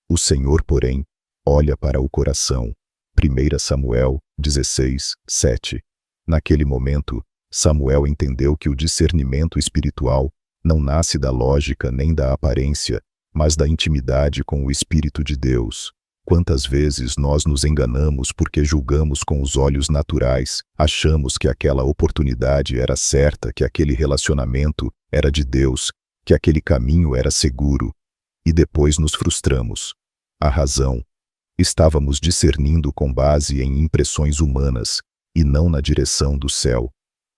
Speaker 1: o Senhor, porém, olha para o coração. 1 Samuel 16, 7. Naquele momento, Samuel entendeu que o discernimento espiritual não nasce da lógica nem da aparência, mas da intimidade com o Espírito de Deus. Quantas vezes nós nos enganamos porque julgamos com os olhos naturais, achamos que aquela oportunidade era certa, que aquele relacionamento era de Deus, que aquele caminho era seguro, e depois nos frustramos. A razão: estávamos discernindo com base em impressões humanas e não na direção do céu.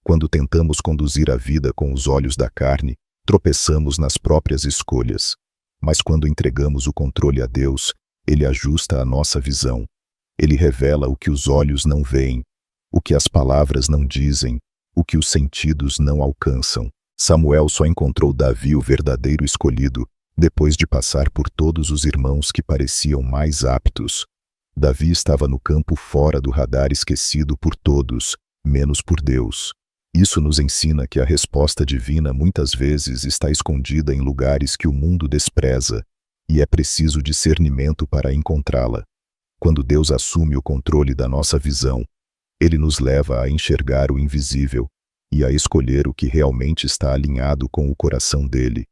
Speaker 1: Quando tentamos conduzir a vida com os olhos da carne, tropeçamos nas próprias escolhas. Mas quando entregamos o controle a Deus, Ele ajusta a nossa visão. Ele revela o que os olhos não veem, o que as palavras não dizem, o que os sentidos não alcançam. Samuel só encontrou Davi, o verdadeiro escolhido, depois de passar por todos os irmãos que pareciam mais aptos. Davi estava no campo fora do radar, esquecido por todos, menos por Deus. Isso nos ensina que a resposta divina muitas vezes está escondida em lugares que o mundo despreza, e é preciso discernimento para encontrá-la. Quando Deus assume o controle da nossa visão, Ele nos leva a enxergar o invisível e a escolher o que realmente está alinhado com o coração dele.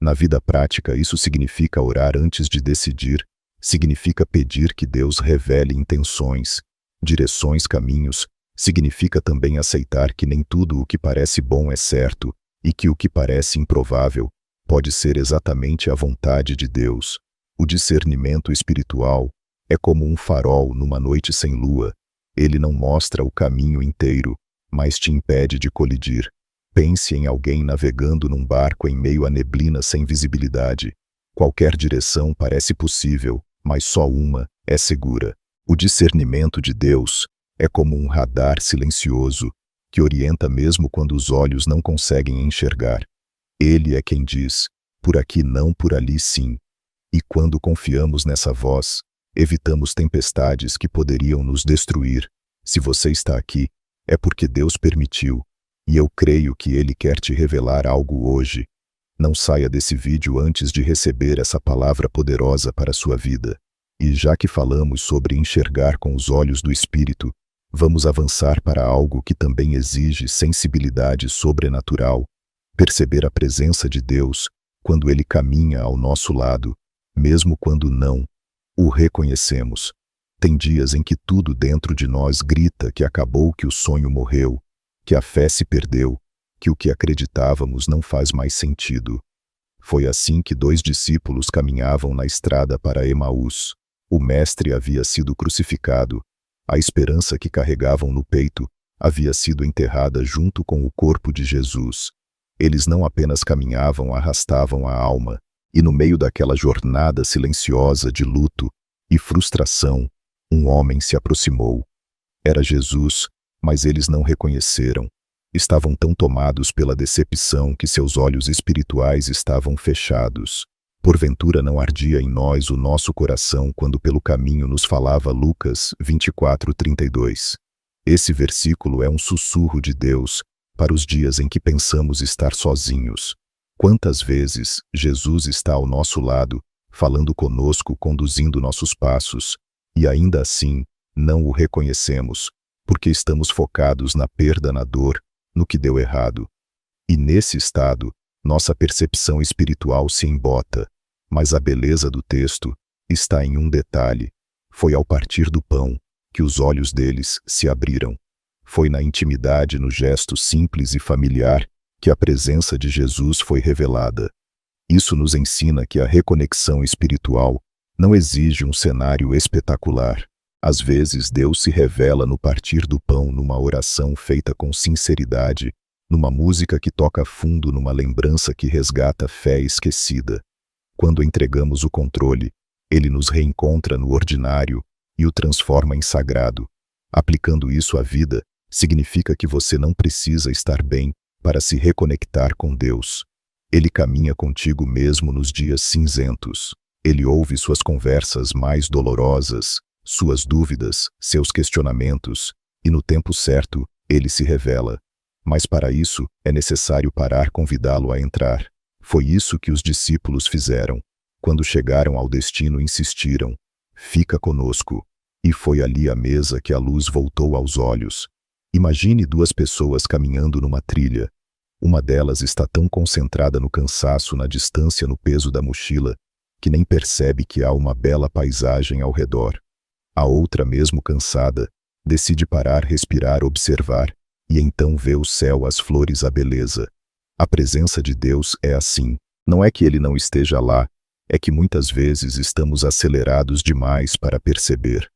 Speaker 1: Na vida prática, isso significa orar antes de decidir, significa pedir que Deus revele intenções, direções, caminhos. Significa também aceitar que nem tudo o que parece bom é certo e que o que parece improvável pode ser exatamente a vontade de Deus. O discernimento espiritual é como um farol numa noite sem lua. Ele não mostra o caminho inteiro, mas te impede de colidir. Pense em alguém navegando num barco em meio à neblina sem visibilidade. Qualquer direção parece possível, mas só uma é segura. O discernimento de Deus é como um radar silencioso, que orienta mesmo quando os olhos não conseguem enxergar. Ele é quem diz: por aqui não, por ali sim. E quando confiamos nessa voz, evitamos tempestades que poderiam nos destruir. Se você está aqui, é porque Deus permitiu, e eu creio que Ele quer te revelar algo hoje. Não saia desse vídeo antes de receber essa palavra poderosa para a sua vida. E já que falamos sobre enxergar com os olhos do Espírito, vamos avançar para algo que também exige sensibilidade sobrenatural. Perceber a presença de Deus quando Ele caminha ao nosso lado, mesmo quando não o reconhecemos. Tem dias em que tudo dentro de nós grita que acabou, que o sonho morreu, que a fé se perdeu, que o que acreditávamos não faz mais sentido. Foi assim que 2 discípulos caminhavam na estrada para Emaús. O Mestre havia sido crucificado. A esperança que carregavam no peito havia sido enterrada junto com o corpo de Jesus. Eles não apenas caminhavam, arrastavam a alma, e no meio daquela jornada silenciosa de luto e frustração, um homem se aproximou. Era Jesus, mas eles não reconheceram. Estavam tão tomados pela decepção que seus olhos espirituais estavam fechados. Porventura não ardia em nós o nosso coração quando pelo caminho nos falava Lucas 24:32. Esse versículo é um sussurro de Deus para os dias em que pensamos estar sozinhos. Quantas vezes Jesus está ao nosso lado, falando conosco, conduzindo nossos passos, e ainda assim não o reconhecemos, porque estamos focados na perda, na dor, no que deu errado. E nesse estado, nossa percepção espiritual se embota, mas a beleza do texto está em um detalhe. Foi ao partir do pão que os olhos deles se abriram. Foi na intimidade, no gesto simples e familiar, que a presença de Jesus foi revelada. Isso nos ensina que a reconexão espiritual não exige um cenário espetacular. Às vezes Deus se revela no partir do pão, numa oração feita com sinceridade, numa música que toca fundo, numa lembrança que resgata fé esquecida. Quando entregamos o controle, Ele nos reencontra no ordinário e o transforma em sagrado. Aplicando isso à vida, significa que você não precisa estar bem para se reconectar com Deus. Ele caminha contigo mesmo nos dias cinzentos. Ele ouve suas conversas mais dolorosas, suas dúvidas, seus questionamentos, e no tempo certo, Ele se revela. Mas para isso, é necessário parar, convidá-lo a entrar. Foi isso que os discípulos fizeram. Quando chegaram ao destino, insistiram: "Fica conosco." E foi ali à mesa que a luz voltou aos olhos. Imagine 2 pessoas caminhando numa trilha. Uma delas está tão concentrada no cansaço, na distância, no peso da mochila, que nem percebe que há uma bela paisagem ao redor. A outra, mesmo cansada, decide parar, respirar, observar, e então vê o céu, as flores, a beleza. A presença de Deus é assim. Não é que Ele não esteja lá, é que muitas vezes estamos acelerados demais para perceber.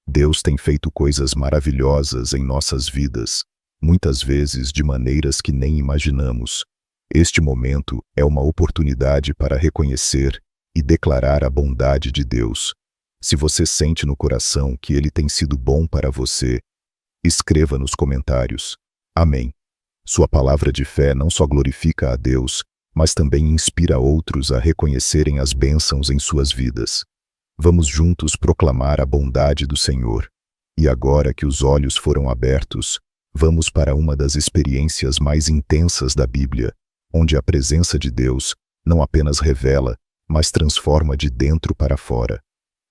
Speaker 1: Deus tem feito coisas maravilhosas em nossas vidas, muitas vezes de maneiras que nem imaginamos. Este momento é uma oportunidade para reconhecer e declarar a bondade de Deus. Se você sente no coração que Ele tem sido bom para você, escreva nos comentários. Amém. Sua palavra de fé não só glorifica a Deus, mas também inspira outros a reconhecerem as bênçãos em suas vidas. Vamos juntos proclamar a bondade do Senhor. E agora que os olhos foram abertos, vamos para uma das experiências mais intensas da Bíblia, onde a presença de Deus não apenas revela, mas transforma de dentro para fora.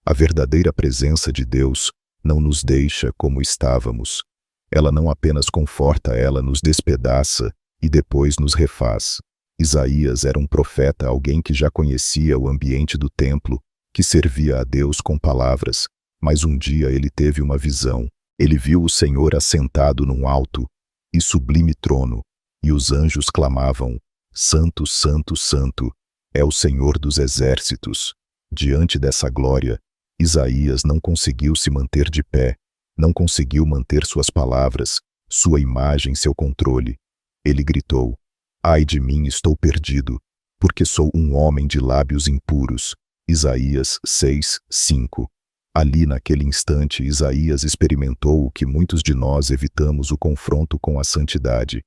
Speaker 1: A verdadeira presença de Deus não nos deixa como estávamos. Ela não apenas conforta, ela nos despedaça e depois nos refaz. Isaías era um profeta, alguém que já conhecia o ambiente do templo, que servia a Deus com palavras, mas um dia ele teve uma visão. Ele viu o Senhor assentado num alto e sublime trono, e os anjos clamavam: "Santo, Santo, Santo, é o Senhor dos exércitos." Diante dessa glória, Isaías não conseguiu se manter de pé, não conseguiu manter suas palavras, sua imagem, seu controle. Ele gritou: "Ai de mim, estou perdido, porque sou um homem de lábios impuros." Isaías 6:5. Ali naquele instante, Isaías experimentou o que muitos de nós evitamos: o confronto com a santidade.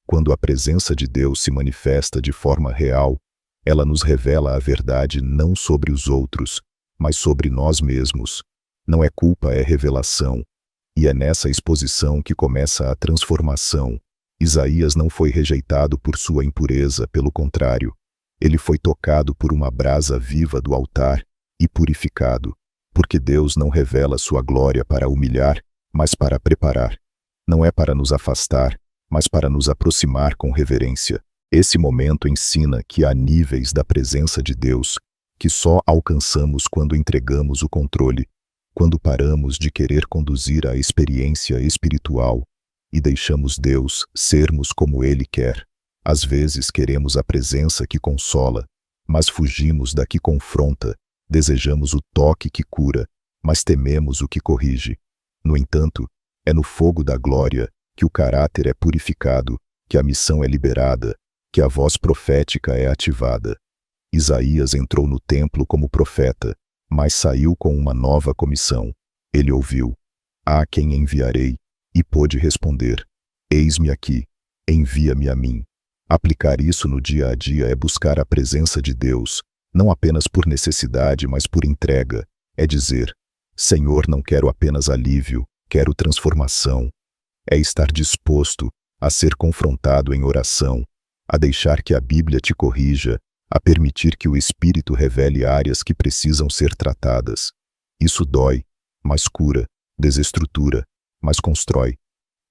Speaker 1: Quando a presença de Deus se manifesta de forma real, ela nos revela a verdade não sobre os outros, mas sobre nós mesmos. Não é culpa, é revelação. E é nessa exposição que começa a transformação. Isaías não foi rejeitado por sua impureza, pelo contrário. Ele foi tocado por uma brasa viva do altar e purificado, porque Deus não revela sua glória para humilhar, mas para preparar. Não é para nos afastar, mas para nos aproximar com reverência. Esse momento ensina que há níveis da presença de Deus que só alcançamos quando entregamos o controle, quando paramos de querer conduzir a experiência espiritual e deixamos Deus sermos como Ele quer. Às vezes queremos a presença que consola, mas fugimos da que confronta, desejamos o toque que cura, mas tememos o que corrige. No entanto, é no fogo da glória que o caráter é purificado, que a missão é liberada, que a voz profética é ativada. Isaías entrou no templo como profeta, mas saiu com uma nova comissão. Ele ouviu: "A quem enviarei?" E pôde responder: "Eis-me aqui, envia-me a mim." Aplicar isso no dia a dia é buscar a presença de Deus, não apenas por necessidade, mas por entrega. É dizer: "Senhor, não quero apenas alívio, quero transformação." É estar disposto a ser confrontado em oração, a deixar que a Bíblia te corrija, a permitir que o Espírito revele áreas que precisam ser tratadas. Isso dói, mas cura, desestrutura, mas constrói.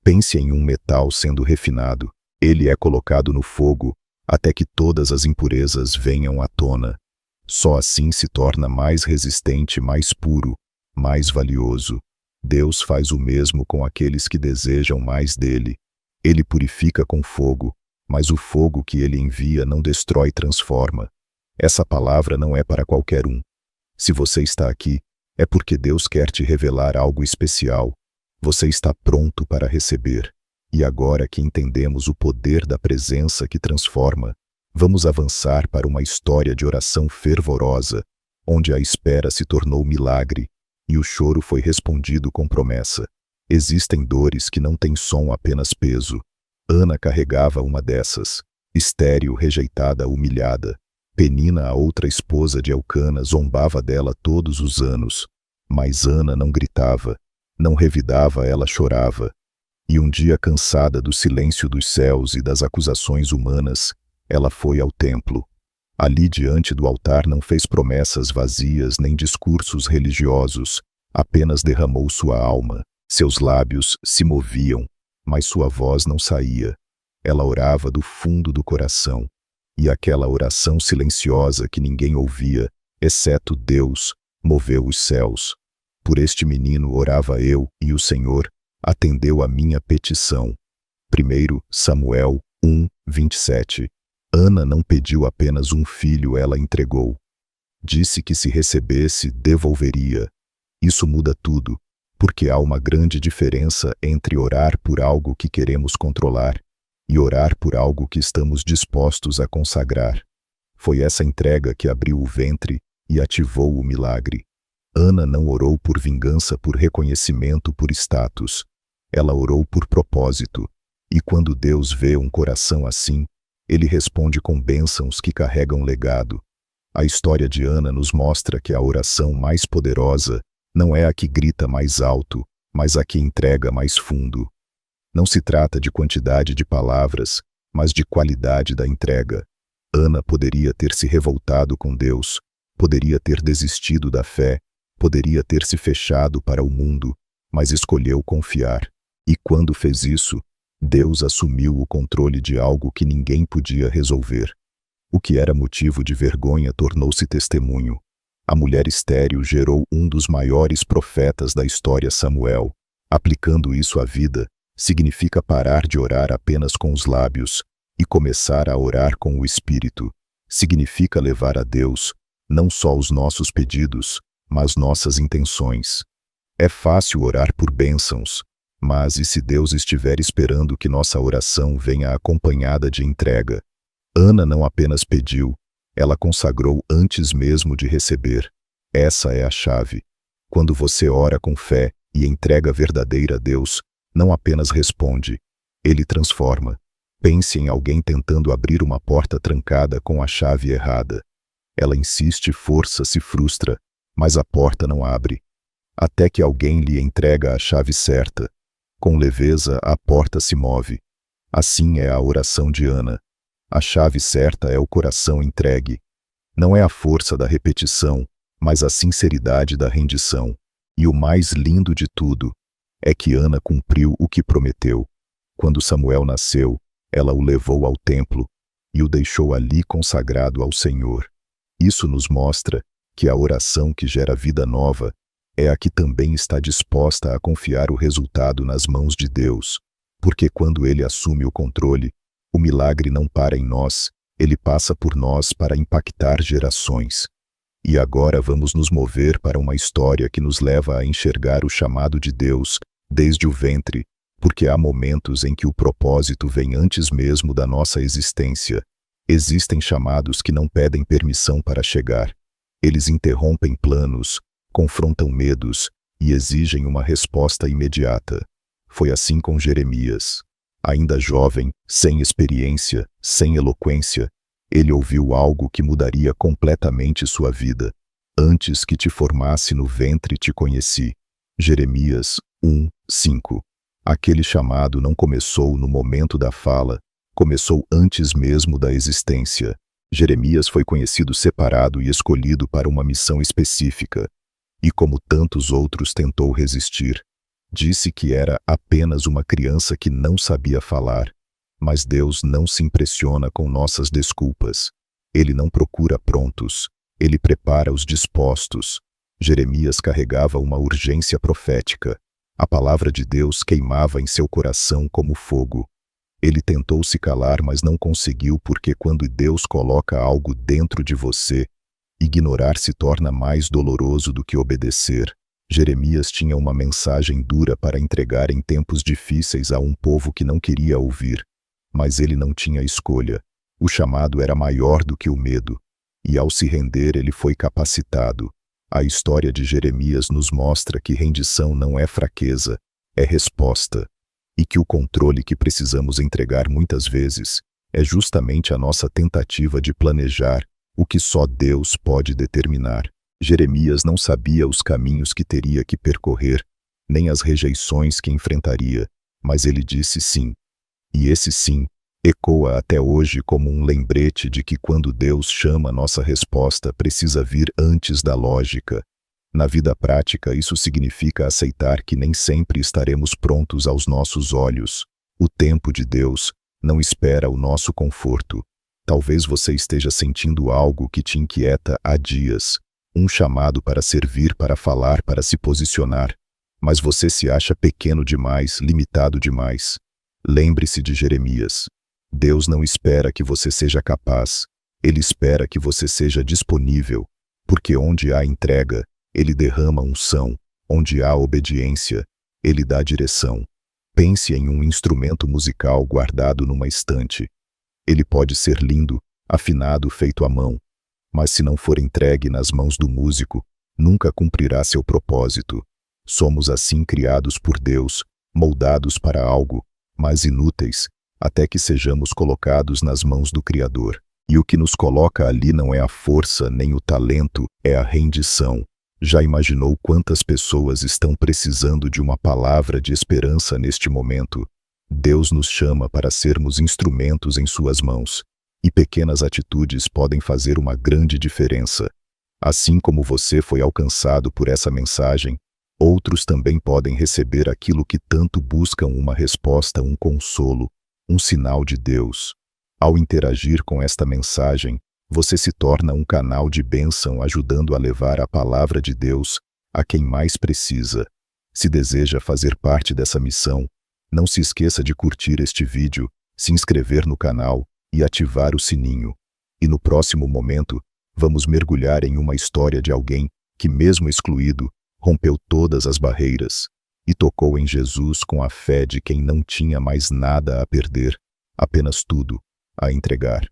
Speaker 1: Pense em um metal sendo refinado. Ele é colocado no fogo até que todas as impurezas venham à tona. Só assim se torna mais resistente, mais puro, mais valioso. Deus faz o mesmo com aqueles que desejam mais dele. Ele purifica com fogo, mas o fogo que ele envia não destrói, transforma. Essa palavra não é para qualquer um. Se você está aqui, é porque Deus quer te revelar algo especial. Você está pronto para receber. E agora que entendemos o poder da presença que transforma, vamos avançar para uma história de oração fervorosa, onde a espera se tornou milagre e o choro foi respondido com promessa. Existem dores que não têm som, apenas peso. Ana carregava uma dessas. Estéril, rejeitada, humilhada. Penina, a outra esposa de Elcana, zombava dela todos os anos. Mas Ana não gritava, não revidava, ela chorava. E um dia, cansada do silêncio dos céus e das acusações humanas, ela foi ao templo. Ali diante do altar não fez promessas vazias nem discursos religiosos, apenas derramou sua alma. Seus lábios se moviam, mas sua voz não saía. Ela orava do fundo do coração. E aquela oração silenciosa que ninguém ouvia, exceto Deus, moveu os céus. Por este menino orava eu, e o Senhor atendeu a minha petição. 1 Samuel 1:27. Ana não pediu apenas um filho, ela entregou. Disse que se recebesse, devolveria. Isso muda tudo, porque há uma grande diferença entre orar por algo que queremos controlar e orar por algo que estamos dispostos a consagrar. Foi essa entrega que abriu o ventre e ativou o milagre. Ana não orou por vingança, por reconhecimento, por status. Ela orou por propósito. E quando Deus vê um coração assim, Ele responde com bênçãos que carregam legado. A história de Ana nos mostra que a oração mais poderosa não é a que grita mais alto, mas a que entrega mais fundo. Não se trata de quantidade de palavras, mas de qualidade da entrega. Ana poderia ter se revoltado com Deus, poderia ter desistido da fé, poderia ter se fechado para o mundo, mas escolheu confiar. E quando fez isso, Deus assumiu o controle de algo que ninguém podia resolver. O que era motivo de vergonha tornou-se testemunho. A mulher estéril gerou um dos maiores profetas da história, Samuel. Aplicando isso à vida, significa parar de orar apenas com os lábios e começar a orar com o Espírito. Significa levar a Deus não só os nossos pedidos, mas nossas intenções. É fácil orar por bênçãos, mas e se Deus estiver esperando que nossa oração venha acompanhada de entrega? Ana não apenas pediu, ela consagrou antes mesmo de receber. Essa é a chave. Quando você ora com fé e entrega verdadeira a Deus, não apenas responde, Ele transforma. Pense em alguém tentando abrir uma porta trancada com a chave errada. Ela insiste, força, se frustra, mas a porta não abre. Até que alguém lhe entrega a chave certa. Com leveza, a porta se move. Assim é a oração de Ana. A chave certa é o coração entregue. Não é a força da repetição, mas a sinceridade da rendição. E o mais lindo de tudo é que Ana cumpriu o que prometeu. Quando Samuel nasceu, ela o levou ao templo e o deixou ali consagrado ao Senhor. Isso nos mostra que a oração que gera vida nova é a que também está disposta a confiar o resultado nas mãos de Deus. Porque quando Ele assume o controle, o milagre não para em nós, Ele passa por nós para impactar gerações. E agora vamos nos mover para uma história que nos leva a enxergar o chamado de Deus desde o ventre, porque há momentos em que o propósito vem antes mesmo da nossa existência. Existem chamados que não pedem permissão para chegar. Eles interrompem planos, confrontam medos e exigem uma resposta imediata. Foi assim com Jeremias. Ainda jovem, sem experiência, sem eloquência, ele ouviu algo que mudaria completamente sua vida. Antes que te formasse no ventre te conheci. Jeremias 1:5. Aquele chamado não começou no momento da fala, começou antes mesmo da existência. Jeremias foi conhecido separado e escolhido para uma missão específica. E como tantos outros tentou resistir. Disse que era apenas uma criança que não sabia falar. Mas Deus não se impressiona com nossas desculpas. Ele não procura prontos, Ele prepara os dispostos. Jeremias carregava uma urgência profética. A palavra de Deus queimava em seu coração como fogo. Ele tentou se calar, mas não conseguiu, porque quando Deus coloca algo dentro de você, ignorar se torna mais doloroso do que obedecer. Jeremias tinha uma mensagem dura para entregar em tempos difíceis a um povo que não queria ouvir. Mas ele não tinha escolha. O chamado era maior do que o medo. E ao se render ele foi capacitado. A história de Jeremias nos mostra que rendição não é fraqueza, é resposta. E que o controle que precisamos entregar muitas vezes é justamente a nossa tentativa de planejar o que só Deus pode determinar. Jeremias não sabia os caminhos que teria que percorrer, nem as rejeições que enfrentaria, mas ele disse sim. E esse sim ecoa até hoje como um lembrete de que quando Deus chama, nossa resposta precisa vir antes da lógica. Na vida prática, isso significa aceitar que nem sempre estaremos prontos aos nossos olhos. O tempo de Deus não espera o nosso conforto. Talvez você esteja sentindo algo que te inquieta há dias, um chamado para servir, para falar, para se posicionar. Mas você se acha pequeno demais, limitado demais. Lembre-se de Jeremias. Deus não espera que você seja capaz, Ele espera que você seja disponível, porque onde há entrega, Ele derrama unção, onde há obediência, Ele dá direção. Pense em um instrumento musical guardado numa estante. Ele pode ser lindo, afinado, feito à mão, mas se não for entregue nas mãos do músico, nunca cumprirá seu propósito. Somos assim criados por Deus, moldados para algo, mas inúteis, até que sejamos colocados nas mãos do Criador. E o que nos coloca ali não é a força nem o talento, é a rendição. Já imaginou quantas pessoas estão precisando de uma palavra de esperança neste momento? Deus nos chama para sermos instrumentos em suas mãos. E pequenas atitudes podem fazer uma grande diferença. Assim como você foi alcançado por essa mensagem, outros também podem receber aquilo que tanto buscam: uma resposta, um consolo, um sinal de Deus. Ao interagir com esta mensagem, você se torna um canal de bênção, ajudando a levar a palavra de Deus a quem mais precisa. Se deseja fazer parte dessa missão, não se esqueça de curtir este vídeo, se inscrever no canal e ativar o sininho. E no próximo momento, vamos mergulhar em uma história de alguém que, mesmo excluído, rompeu todas as barreiras e tocou em Jesus com a fé de quem não tinha mais nada a perder, apenas tudo a entregar.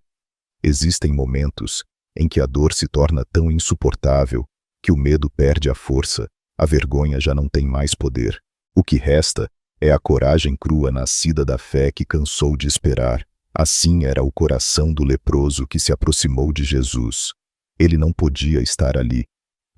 Speaker 1: Existem momentos em que a dor se torna tão insuportável que o medo perde a força, a vergonha já não tem mais poder. O que resta é a coragem crua nascida da fé que cansou de esperar. Assim era o coração do leproso que se aproximou de Jesus. Ele não podia estar ali.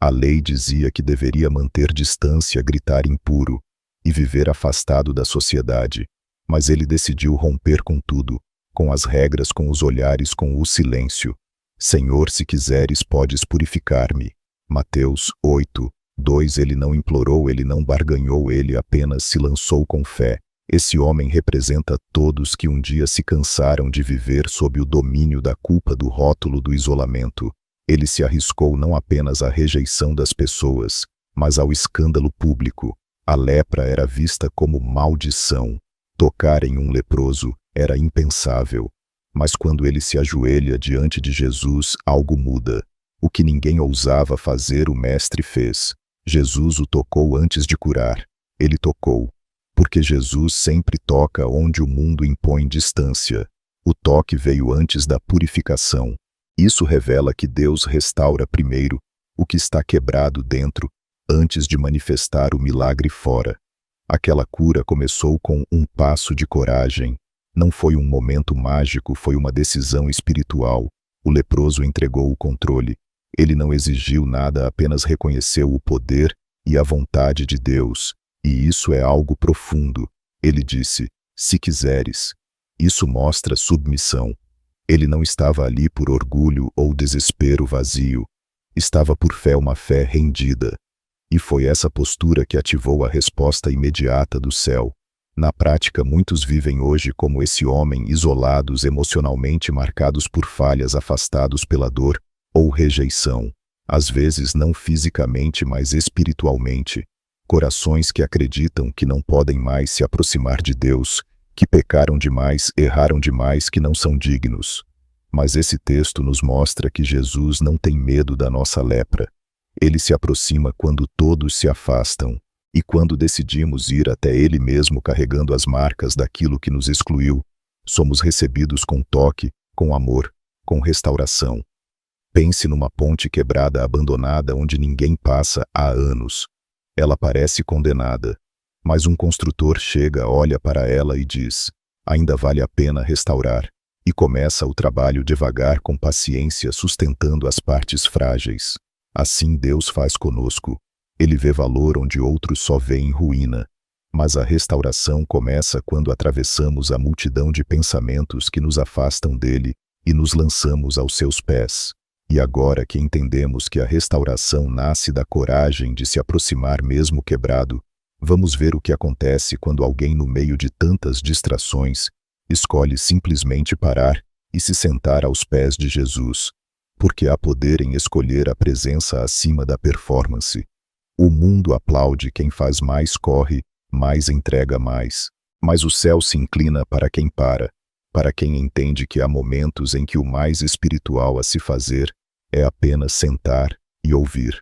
Speaker 1: A lei dizia que deveria manter distância, gritar impuro e viver afastado da sociedade. Mas ele decidiu romper com tudo, com as regras, com os olhares, com o silêncio. Senhor, se quiseres, podes purificar-me. Mateus 8:2. Ele não implorou, ele não barganhou, ele apenas se lançou com fé. Esse homem representa todos que um dia se cansaram de viver sob o domínio da culpa, do rótulo, do isolamento. Ele se arriscou não apenas à rejeição das pessoas, mas ao escândalo público. A lepra era vista como maldição. Tocar em um leproso era impensável. Mas quando ele se ajoelha diante de Jesus, algo muda. O que ninguém ousava fazer, o mestre fez. Jesus o tocou antes de curar. Ele tocou. Porque Jesus sempre toca onde o mundo impõe distância. O toque veio antes da purificação. Isso revela que Deus restaura primeiro o que está quebrado dentro, antes de manifestar o milagre fora. Aquela cura começou com um passo de coragem. Não foi um momento mágico, foi uma decisão espiritual. O leproso entregou o controle. Ele não exigiu nada, apenas reconheceu o poder e a vontade de Deus. E isso é algo profundo. Ele disse, se quiseres. Isso mostra submissão. Ele não estava ali por orgulho ou desespero vazio. Estava por fé, uma fé rendida. E foi essa postura que ativou a resposta imediata do céu. Na prática, muitos vivem hoje como esse homem, isolados emocionalmente, marcados por falhas, afastados pela dor ou rejeição. Às vezes não fisicamente, mas espiritualmente. Corações que acreditam que não podem mais se aproximar de Deus, que pecaram demais, erraram demais, que não são dignos. Mas esse texto nos mostra que Jesus não tem medo da nossa lepra. Ele se aproxima quando todos se afastam. E quando decidimos ir até Ele mesmo carregando as marcas daquilo que nos excluiu, somos recebidos com toque, com amor, com restauração. Pense numa ponte quebrada, abandonada, onde ninguém passa há anos. Ela parece condenada. Mas um construtor chega, olha para ela e diz, ainda vale a pena restaurar. E começa o trabalho devagar, com paciência, sustentando as partes frágeis. Assim Deus faz conosco. Ele vê valor onde outros só veem ruína. Mas a restauração começa quando atravessamos a multidão de pensamentos que nos afastam dele e nos lançamos aos seus pés. E agora que entendemos que a restauração nasce da coragem de se aproximar mesmo quebrado, vamos ver o que acontece quando alguém, no meio de tantas distrações, escolhe simplesmente parar e se sentar aos pés de Jesus. Porque há poder em escolher a presença acima da performance. O mundo aplaude quem faz mais, corre, mais entrega mais. Mas o céu se inclina para quem para quem entende que há momentos em que o mais espiritual a se fazer é apenas sentar e ouvir.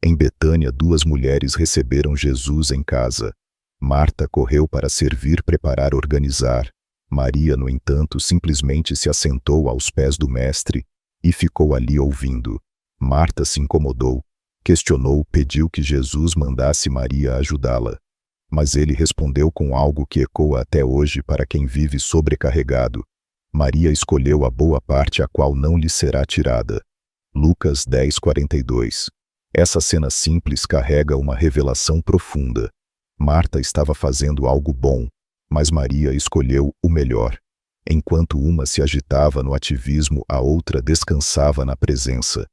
Speaker 1: Em Betânia, 2 mulheres receberam Jesus em casa. Marta correu para servir, preparar, organizar. Maria, no entanto, simplesmente se assentou aos pés do Mestre e ficou ali ouvindo. Marta se incomodou, questionou, pediu que Jesus mandasse Maria ajudá-la. Mas ele respondeu com algo que ecoa até hoje para quem vive sobrecarregado. Maria escolheu a boa parte, a qual não lhe será tirada. Lucas 10:42. Essa cena simples carrega uma revelação profunda. Marta estava fazendo algo bom, mas Maria escolheu o melhor. Enquanto uma se agitava no ativismo, a outra descansava na presença.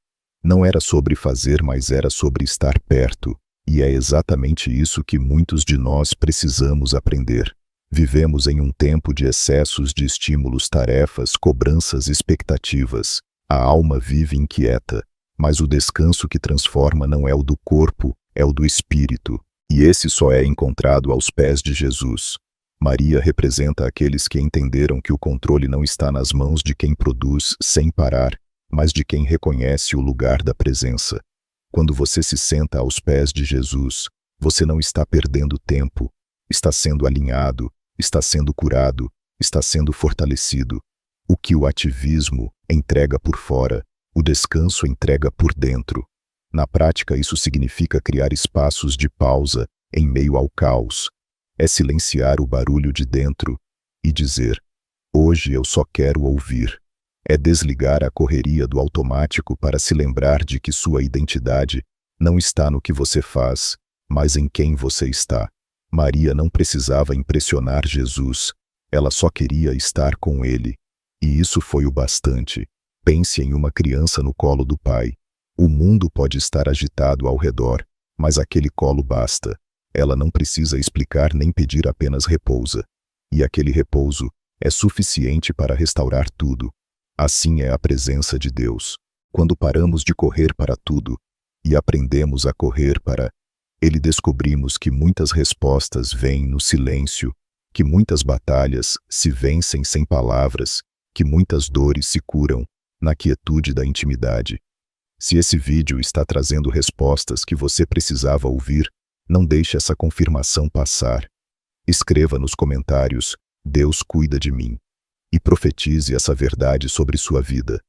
Speaker 1: Não era sobre fazer, mas era sobre estar perto. E é exatamente isso que muitos de nós precisamos aprender. Vivemos em um tempo de excessos de estímulos, tarefas, cobranças, expectativas. A alma vive inquieta, mas o descanso que transforma não é o do corpo, é o do espírito. E esse só é encontrado aos pés de Jesus. Maria representa aqueles que entenderam que o controle não está nas mãos de quem produz sem parar, mas de quem reconhece o lugar da presença. Quando você se senta aos pés de Jesus, você não está perdendo tempo, está sendo alinhado, está sendo curado, está sendo fortalecido. O que o ativismo entrega por fora, o descanso entrega por dentro. Na prática, isso significa criar espaços de pausa em meio ao caos. É silenciar o barulho de dentro e dizer, hoje eu só quero ouvir. É desligar a correria do automático para se lembrar de que sua identidade não está no que você faz, mas em quem você está. Maria não precisava impressionar Jesus, ela só queria estar com ele. E isso foi o bastante. Pense em uma criança no colo do pai. O mundo pode estar agitado ao redor, mas aquele colo basta. Ela não precisa explicar nem pedir, apenas repousa. E aquele repouso é suficiente para restaurar tudo. Assim é a presença de Deus. Quando paramos de correr para tudo e aprendemos a correr para Ele, descobrimos que muitas respostas vêm no silêncio, que muitas batalhas se vencem sem palavras, que muitas dores se curam na quietude da intimidade. Se esse vídeo está trazendo respostas que você precisava ouvir, não deixe essa confirmação passar. Escreva nos comentários: Deus cuida de mim. E profetize essa verdade sobre sua vida.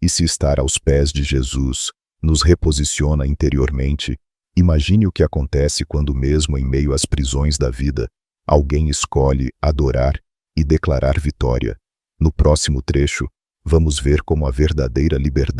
Speaker 1: E se estar aos pés de Jesus nos reposiciona interiormente, imagine o que acontece quando, mesmo em meio às prisões da vida, alguém escolhe adorar e declarar vitória. No próximo trecho, vamos ver como a verdadeira liberdade